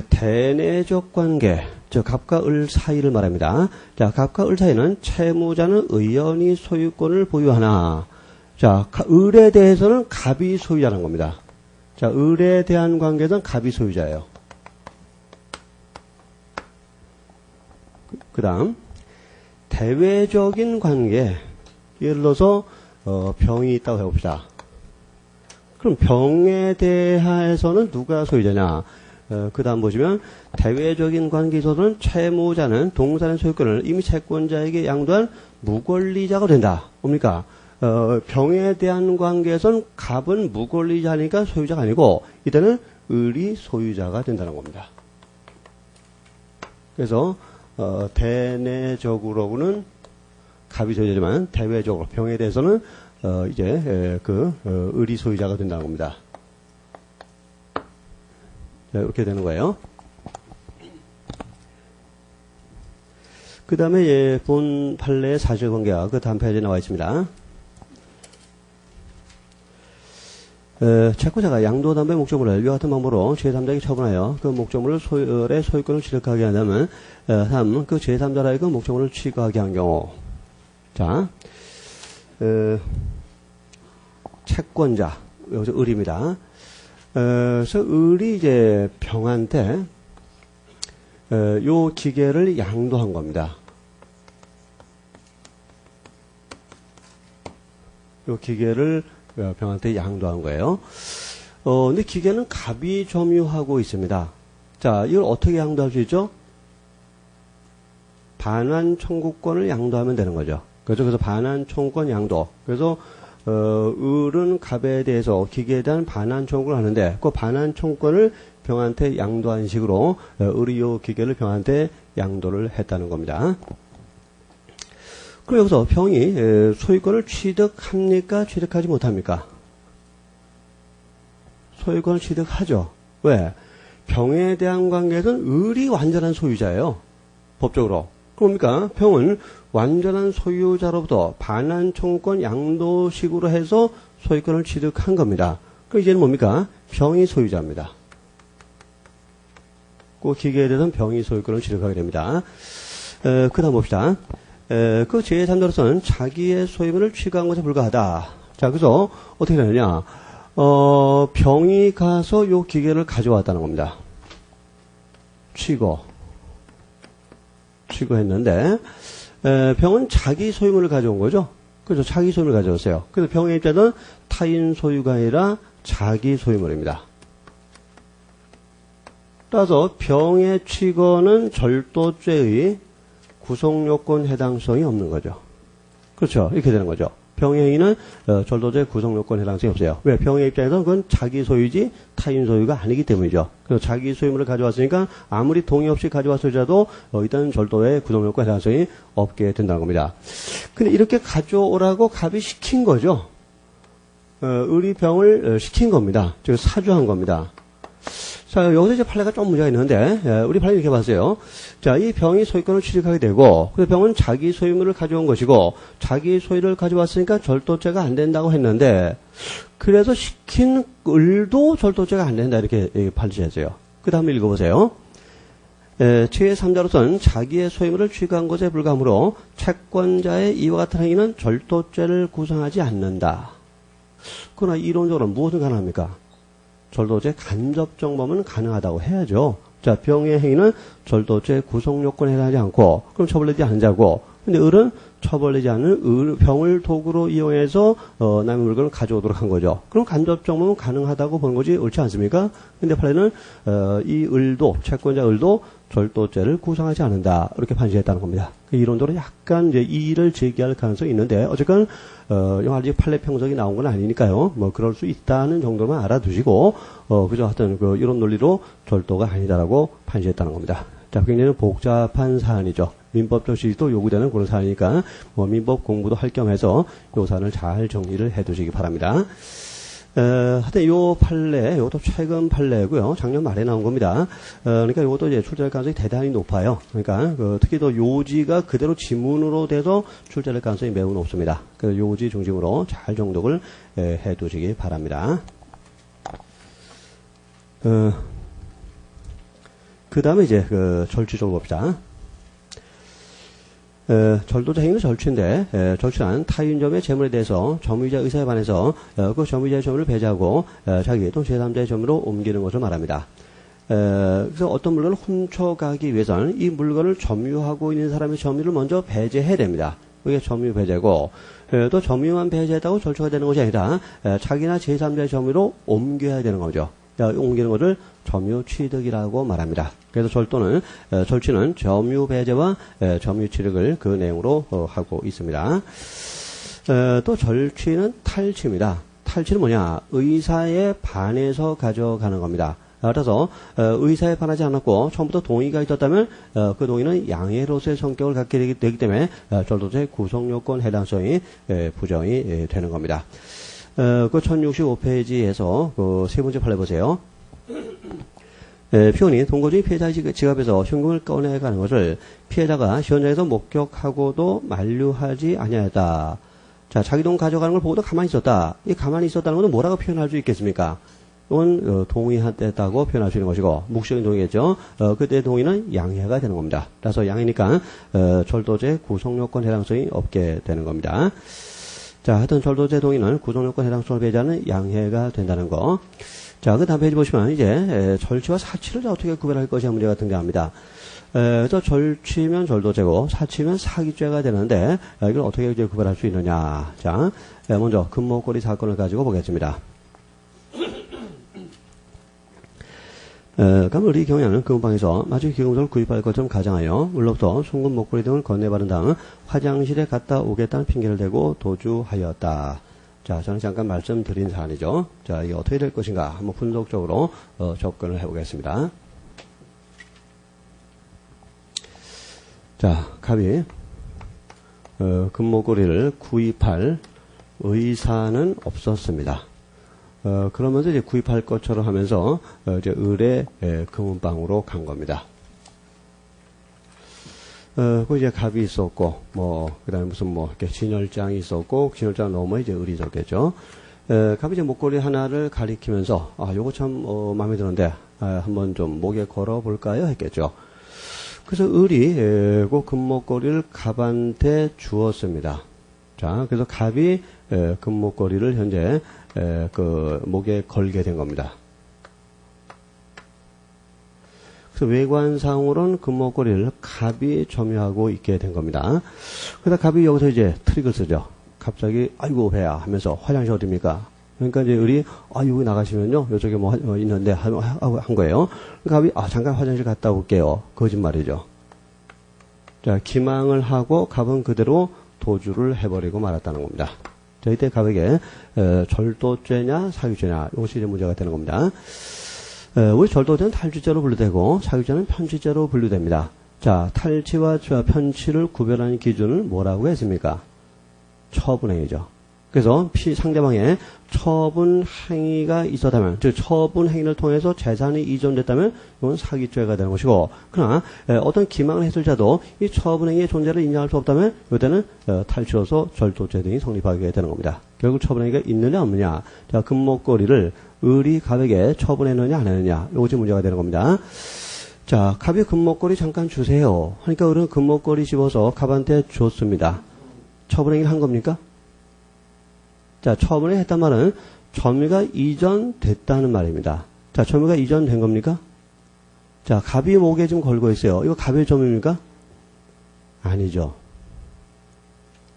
대내적 관계, 즉 갑과 을 사이를 말합니다. 자, 갑과 을 사이는 채무자는 의연히 소유권을 보유하나, 자, 을에 대해서는 갑이 소유자라는 겁니다. 자, 을에 대한 관계는 갑이 소유자예요. 그 다음 대외적인 관계, 예를 들어서 병이 있다고 해봅시다. 그럼 병에 대해서는 누가 소유자냐? 그 다음 보시면 대외적인 관계에서는 채무자는 동산의 소유권을 이미 채권자에게 양도한 무권리자가 된다. 뭡니까? 병에 대한 관계에서는 갑은 무권리자니까 소유자가 아니고 이때는 을이 소유자가 된다는 겁니다. 그래서 대내적으로는 갑이 소유자지만 대외적으로 병에 대해서는 이제 을이 소유자가 된다는 겁니다. 자, 이렇게 되는 거예요. 그 다음에 본 판례의 사실관계가 그 다음 페이지에 나와 있습니다. 채권자가 양도담보의 목적물을 이와 같은 방법으로 제3자에게 처분하여 그 목적물을 을의 소유권을 취득하게 한다면 3. 그 제3자라의 그 목적물을 취득하게 한 경우. 자, 채권자 여기서 을입니다. 그래서 을이 이제 병한테 요 기계를 양도한 겁니다. 요 기계를 병한테 양도한 거예요. 근데 기계는 갑이 점유하고 있습니다. 자, 이걸 어떻게 양도할 수 있죠? 반환 청구권을 양도하면 되는 거죠. 그래서 반환 청구권 양도. 그래서 을은 갑에 대해서 기계에 대한 반환 청구를 하는데 그 반환 청구권을 병한테 양도한 식으로 을이 요 기계를 병한테 양도를 했다는 겁니다. 그리고 여기서 병이 소유권을 취득합니까? 취득하지 못합니까? 소유권을 취득하죠. 왜? 병에 대한 관계에서는 을이 완전한 소유자예요. 법적으로. 그러니까 병은 완전한 소유자로부터 반환 청구권 양도식으로 해서 소유권을 취득한 겁니다. 그럼 이제는 뭡니까? 병이 소유자입니다. 그 기계에 대해서는 병이 소유권을 취득하게 됩니다. 그 다음 봅시다. 그 제3자로서는 자기의 소유물을 취득한 것에 불과하다. 자, 그래서 어떻게 되느냐? 병이 가서 요 기계를 가져왔다는 겁니다. 취고했는데 병은 자기 소유물을 가져온 거죠. 그래서 자기 소유물을 가져왔어요. 그래서 병의 입장은 타인 소유가 아니라 자기 소유물입니다. 따라서 병의 취거는 절도죄의 구속요건 해당성이 없는 거죠. 그렇죠. 이렇게 되는 거죠. 병의 행위는 절도죄 구속요건 해당성이 없어요. 왜? 병의 입장에서는 그건 자기 소유지 타인 소유가 아니기 때문이죠. 그래서 자기 소유물을 가져왔으니까 아무리 동의 없이 가져왔을지라도 일단 절도의 구속요건 해당성이 없게 된다는 겁니다. 근데 이렇게 가져오라고 갑이 시킨 거죠. 의리병을 시킨 겁니다. 즉 사주한 겁니다. 자, 여기서 이제 판례가 좀 문제가 있는데, 우리 판례 이렇게 봤어요. 자, 이 병이 소유권을 취득하게 되고, 그 병은 자기 소유물을 가져온 것이고, 자기 소유를 가져왔으니까 절도죄가 안 된다고 했는데, 그래서 시킨 을도 절도죄가 안 된다, 이렇게 판시했어요. 그 다음에 읽어보세요. 제3자로서는 자기의 소유물을 취득한 것에 불과하므로, 채권자의 이와 같은 행위는 절도죄를 구성하지 않는다. 그러나 이론적으로 무엇은 가능합니까? 절도죄 간접정범은 가능하다고 해야죠. 자, 병의 행위는 절도죄 구속요건에 해당하지 않고, 그럼 처벌되지 않는 자고, 근데 을은 처벌되지 않는 병을 도구로 이용해서 남의 물건을 가져오도록 한 거죠. 그럼 간접정범은 가능하다고 보는 거지, 옳지 않습니까? 근데 판례는 이 을도, 채권자 을도 절도죄를 구성하지 않는다, 이렇게 판시했다는 겁니다. 이론적으로 약간 이제 이의를 제기할 가능성이 있는데, 어쨌건 아직 판례 평석이 나온 건 아니니까요. 뭐 그럴 수 있다는 정도만 알아두시고, 그저 하여튼 이런 논리로 절도가 아니다라고 판시했다는 겁니다. 자, 굉장히 복잡한 사안이죠. 민법적 지식도 요구되는 그런 사안이니까 민법 공부도 할 겸해서 요 사안을 잘 정리를 해두시기 바랍니다. 하여튼 요 판례, 요것도 최근 판례고요. 작년 말에 나온 겁니다. 그러니까 요것도 이제 출제할 가능성이 대단히 높아요. 그러니까 특히 더 요지가 그대로 지문으로 돼서 출제할 가능성이 매우 높습니다. 그 요지 중심으로 잘 정독을 해두시기 바랍니다. 그 다음에 이제 절취 쪽으로 봅시다. 절도죄 행위는 절취인데, 절취란 타인점의 재물에 대해서 점유자 의사에 반해서 그 점유자의 점유를 배제하고 자기 또는 제3자의 점유로 옮기는 것을 말합니다. 그래서 어떤 물건을 훔쳐가기 위해서는 이 물건을 점유하고 있는 사람의 점유를 먼저 배제해야 됩니다. 그게 점유 배제고, 또 점유만 배제했다고 절취가 되는 것이 아니라 자기나 제3자의 점유로 옮겨야 되는 거죠. 옮기는 것을 점유 취득이라고 말합니다. 그래서 절취는 점유 배제와 점유 취득을 그 내용으로 하고 있습니다. 또 절취는 탈취입니다. 탈취는 뭐냐? 의사에 반해서 가져가는 겁니다. 따라서 의사에 반하지 않았고 처음부터 동의가 있었다면 그 동의는 양해로서의 성격을 갖게 되기 때문에 절도죄 구속요건 해당성이 부정이 되는 겁니다. 그 1065페이지에서 그 세 번째 판례 보세요. 피고인이 동거 중인 피해자의 지갑에서 현금을 꺼내가는 것을 피해자가 현장에서 목격하고도 만류하지 아니하였다. 자, 자기 돈 가져가는 걸 보고도 가만히 있었다. 이 가만히 있었다는 것은 뭐라고 표현할 수 있겠습니까? 이건 동의했다고 표현할 수 있는 것이고 묵시적인 동의겠죠. 그때 동의는 양해가 되는 겁니다. 따라서 양해니까 절도죄 구속요건 해당성이 없게 되는 겁니다. 자, 하여튼 절도죄 동의는 구속요건 해당성을 배제하는 양해가 된다는 거. 자, 그 다음 페이지 보시면 이제 절취와 사취를 어떻게 구별할 것이냐 문제가 등장합니다. 그래서 절취면 절도죄고 사취면 사기죄가 되는데 이걸 어떻게 이제 구별할 수 있느냐. 자, 먼저 금목걸이 사건을 가지고 보겠습니다. 그럼 우리 경우에는 금방에서 마치 기금속을 구입할 것처럼 가정하여 물로부터 송금 목걸이 등을 건네받은 다음 화장실에 갔다 오겠다는 핑계를 대고 도주하였다. 자, 저는 잠깐 말씀드린 사안이죠. 자, 이게 어떻게 될 것인가 한번 분석적으로 접근을 해보겠습니다. 자, 갑이 금목걸이를 구입할 의사는 없었습니다. 그러면서 이제 구입할 것처럼 하면서 이제 을의 금은방으로 간 겁니다. 그 이제 갑이 있었고, 그다음에 무슨 이렇게 진열장이 있었고, 진열장 넘어 이제 을이 있었겠죠. 갑이 이제 목걸이 하나를 가리키면서, 요거 참, 마음에 드는데, 한번 좀 목에 걸어 볼까요? 했겠죠. 그래서 을이, 그 금목걸이를 갑한테 주었습니다. 자, 그래서 갑이, 금목걸이를 현재, 그 목에 걸게 된 겁니다. 그래서 외관상으로는 금목걸이를 갑이 점유하고 있게 된 겁니다. 그래서 갑이 여기서 이제 트릭을 쓰죠. 갑자기 아이고 배야 하면서 화장실 어딥니까? 그러니까 이제 을이, 여기 나가시면요, 이쪽에 뭐 있는데, 하고 한 거예요. 그러니까 갑이, 잠깐 화장실 갔다 올게요. 거짓말이죠. 자, 기망을 하고 갑은 그대로 도주를 해버리고 말았다는 겁니다. 자, 이때 갑에게, 절도죄냐, 사기죄냐, 이것이 이제 문제가 되는 겁니다. 우리 절도죄는 탈취죄로 분류되고, 사기죄는 편취죄로 분류됩니다. 자, 탈취와 편취를 구별하는 기준은 뭐라고 했습니까? 처분행위죠. 그래서 상대방의 처분 행위가 있었다면, 즉 처분 행위를 통해서 재산이 이전됐다면 이건 사기죄가 되는 것이고, 그러나 어떤 기망을 했을 자도 이 처분 행위의 존재를 인정할 수 없다면 이때는 탈취로서 절도죄 등이 성립하게 되는 겁니다. 결국 처분 행위가 있느냐 없느냐, 자, 금목걸이를 을이 갑에게 처분했느냐 안 했느냐, 이것이 문제가 되는 겁니다. 자, 갑이 금목걸이 잠깐 주세요 하니까 을은 금목걸이 집어서 갑한테 줬습니다. 처분 행위를 한 겁니까? 자, 처분을 했단 말은 점유가 이전됐다는 말입니다. 자, 점유가 이전된 겁니까? 자, 갑이 목에 지금 걸고 있어요. 이거 갑의 점유입니까? 아니죠.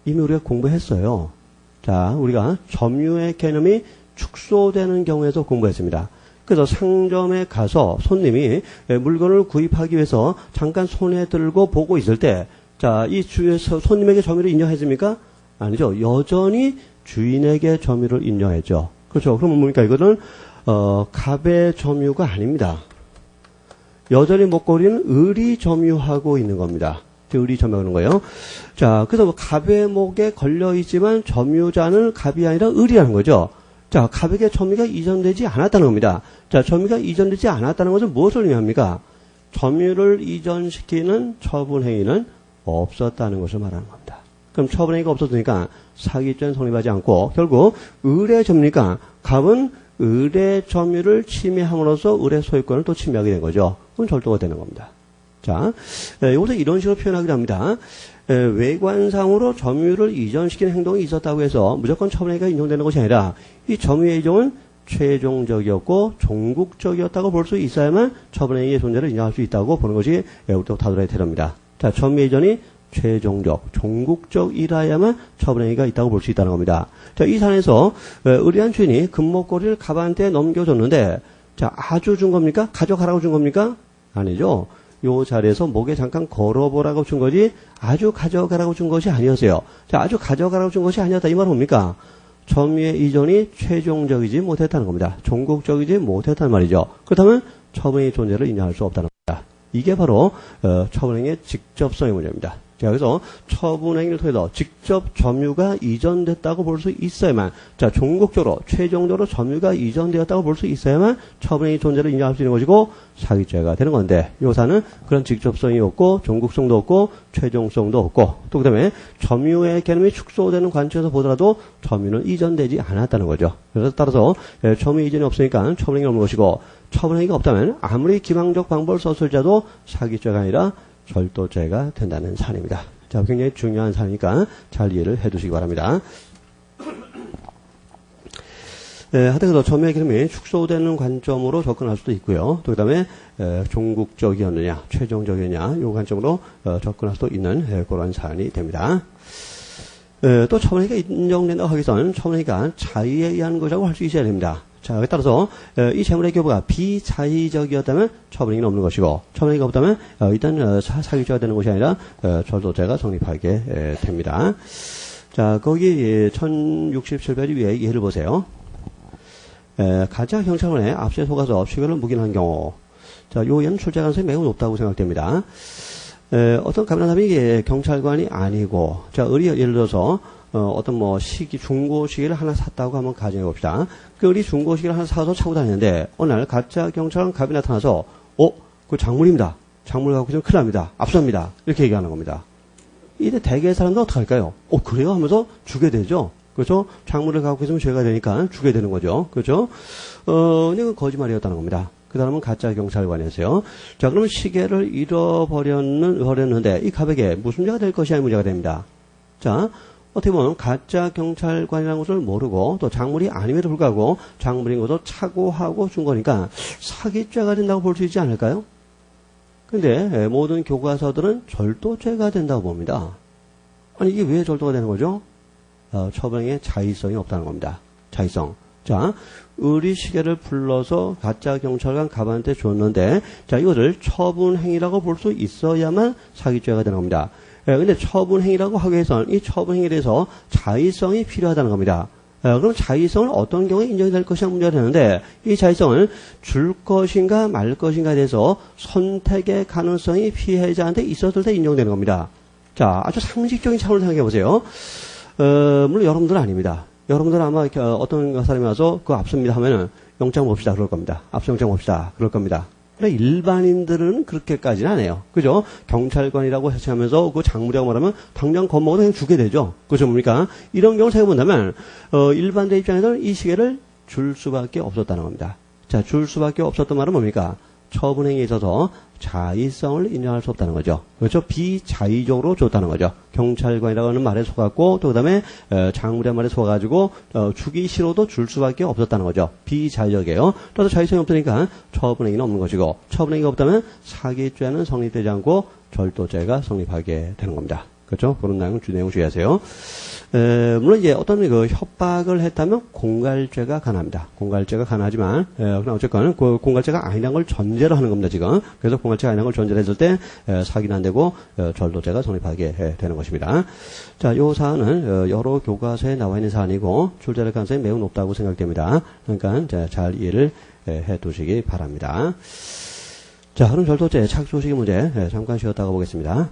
이미 우리가 공부했어요. 자, 우리가 점유의 개념이 축소되는 경우에서 공부했습니다. 그래서 상점에 가서 손님이 물건을 구입하기 위해서 잠깐 손에 들고 보고 있을 때, 자, 이 주에서 손님에게 점유를 인정했습니까? 아니죠. 여전히 주인에게 점유를 인정했죠. 그렇죠. 그러면 뭡니까? 이거는, 갑의 점유가 아닙니다. 여전히 목걸이는 을이 점유하고 있는 겁니다. 을이 점유하는 거예요. 자, 그래서 갑의 목에 걸려있지만 점유자는 갑이 아니라 을이라는 거죠. 자, 갑에게 점유가 이전되지 않았다는 겁니다. 자, 점유가 이전되지 않았다는 것은 무엇을 의미합니까? 점유를 이전시키는 처분 행위는 없었다는 것을 말하는 겁니다. 그럼 처분 행위가 없었으니까 사기죄는 성립하지 않고 결국 을의 점유니까 갑은 을의 점유를 침해함으로써 을의 소유권을 또 침해하게 된 거죠. 그럼 절도가 되는 겁니다. 자, 여기서 이런 식으로 표현하기도 합니다. 외관상으로 점유를 이전시키는 행동이 있었다고 해서 무조건 처분행위가 인정되는 것이 아니라 이 점유의 이전은 최종적이었고 종국적이었다고 볼 수 있어야만 처분행위의 존재를 인정할 수 있다고 보는 것이 우리도 다뤄야 되랍니다. 자, 점유의 이전이 최종적, 종국적이라야만 처분행위가 있다고 볼 수 있다는 겁니다. 자, 이 산에서 의리한 주인이 금목걸이를 갑한테 넘겨줬는데, 자, 아주 준 겁니까? 가져가라고 준 겁니까? 아니죠. 요 자리에서 목에 잠깐 걸어보라고 준 거지 아주 가져가라고 준 것이 아니었어요. 자, 아주 가져가라고 준 것이 아니었다. 이 말은 뭡니까? 점유의 이전이 최종적이지 못했다는 겁니다. 종국적이지 못했다는 말이죠. 그렇다면 처분행위 존재를 인정할 수 없다는 겁니다. 이게 바로 처분행위의 직접성의 문제입니다. 자, 그래서 처분행위를 통해서 직접 점유가 이전됐다고 볼 수 있어야만, 자, 종국적으로, 최종적으로 점유가 이전되었다고 볼 수 있어야만 처분행위 존재를 인정할 수 있는 것이고 사기죄가 되는 건데, 요사는 그런 직접성이 없고 종국성도 없고 최종성도 없고, 또 그 다음에 점유의 개념이 축소되는 관점에서 보더라도 점유는 이전되지 않았다는 거죠. 그래서 따라서 점유 이전이 없으니까 처분행위가 없는 것이고, 처분행위가 없다면 아무리 기망적 방법을 썼을지라도 사기죄가 아니라 절도죄가 된다는 사안입니다. 자, 굉장히 중요한 사안이니까 잘 이해를 해두시기 바랍니다. 하여튼 점유의 개념이 축소되는 관점으로 접근할 수도 있고요. 또 그 다음에 종국적이었느냐, 최종적이었느냐, 이 관점으로 접근할 수도 있는 그런 사안이 됩니다. 또 처분행위가 인정된다고 하기 위해서는 처분행위가 자의에 의한 것이라고 할 수 있어야 됩니다. 자, 여기에 따라서 이 재물의 교부가 비자의적이었다면 처분행위는 없는 것이고, 처분행위가 없다면 일단 사기죄가 되는 것이 아니라 절도죄가 성립하게 됩니다. 자, 거기 1067페이지 위에 예를 보세요. 가짜 경찰관의 압수에 속아서 취결을 묵인한 경우, 자, 요 예는 출제 가능성이 매우 높다고 생각됩니다. 어떤 가면한 사람이 경찰관이 아니고, 자, 예를 들어서 어떤 뭐 중고 시계를 하나 샀다고 한번 가정해 봅시다. 그 을이 중고 시계를 하나 사서 차고 다니는데 어느 날 가짜 경찰관 갑이 나타나서 그 작물입니다. 작물 갖고 있으면 큰일 납니다. 압수합니다. 이렇게 얘기하는 겁니다. 이때 대개의 사람들은 어떻게 할까요? 그래요? 하면서 주게 되죠. 그렇죠? 작물을 갖고 있으면 죄가 되니까 주게 되는 거죠. 그렇죠? 이건 거짓말이었다는 겁니다. 그 다음은 가짜 경찰관이었어요. 자, 그러면 시계를 잃어버렸는데 이 갑에게 무슨 죄가 될 것이 아닌 문제가 됩니다. 자, 어떻게 보면 가짜 경찰관이라는 것을 모르고 또 작물이 아님에도 불구하고 작물인 것도 착오하고 준 거니까 사기죄가 된다고 볼 수 있지 않을까요? 근데 모든 교과서들은 절도죄가 된다고 봅니다. 아니, 이게 왜 절도가 되는 거죠? 처분행위에 자의성이 없다는 겁니다. 자의성. 자, 의리시계를 불러서 가짜 경찰관 갑한테 줬는데, 자, 이거를 처분행위라고 볼 수 있어야만 사기죄가 되는 겁니다. 근데 처분행위라고 하기 위해서는 이 처분행위에 대해서 자의성이 필요하다는 겁니다. 그럼 자의성을 어떤 경우에 인정이 될 것이냐 문제가 되는데, 이 자의성을 줄 것인가 말 것인가에 대해서 선택의 가능성이 피해자한테 있었을 때 인정되는 겁니다. 자, 아주 상식적인 차원을 생각해 보세요. 물론 여러분들은 아닙니다. 여러분들은 아마 어떤 사람이 와서 그거 압수입니다 하면은 영장 봅시다 그럴 겁니다. 압수 영장 봅시다 그럴 겁니다. 근데 일반인들은 그렇게까지는 안 해요. 그죠? 경찰관이라고 해체하면서 그 작물이라고 말하면 당장 겁먹어도 그냥 주게 되죠. 그죠? 뭡니까? 이런 경우를 생각해본다면, 일반대 입장에서는 이 시계를 줄 수밖에 없었다는 겁니다. 자, 줄 수밖에 없었던 말은 뭡니까? 처분행위에 있어서 자의성을 인정할 수 없다는 거죠. 그렇죠? 비자의적으로 줬다는 거죠. 경찰관이라고 하는 말에 속았고, 또 그 다음에 장물이라는 말에 속아가지고 주기 싫어도 줄 수밖에 없었다는 거죠. 비자의적이에요. 또 자의성이 없으니까 처분행위는 없는 것이고, 처분행위가 없다면 사기죄는 성립되지 않고 절도죄가 성립하게 되는 겁니다. 그렇죠? 그런 내용 주의하세요. 물론 이제 어떤 그 협박을 했다면 공갈죄가 가능합니다. 공갈죄가 가능하지만, 그러나 어쨌건 그 공갈죄가 아니라는 걸 전제로 하는 겁니다, 지금. 그래서 공갈죄가 아니라는 걸 전제로 했을 때, 사기는 안 되고, 절도죄가 성립하게 되는 것입니다. 자, 요 사안은, 여러 교과서에 나와 있는 사안이고, 출제될 가능성이 매우 높다고 생각됩니다. 그러니까, 잘 이해를 해 두시기 바랍니다. 자, 그럼 절도죄 착수시기 문제, 잠깐 쉬었다가 보겠습니다.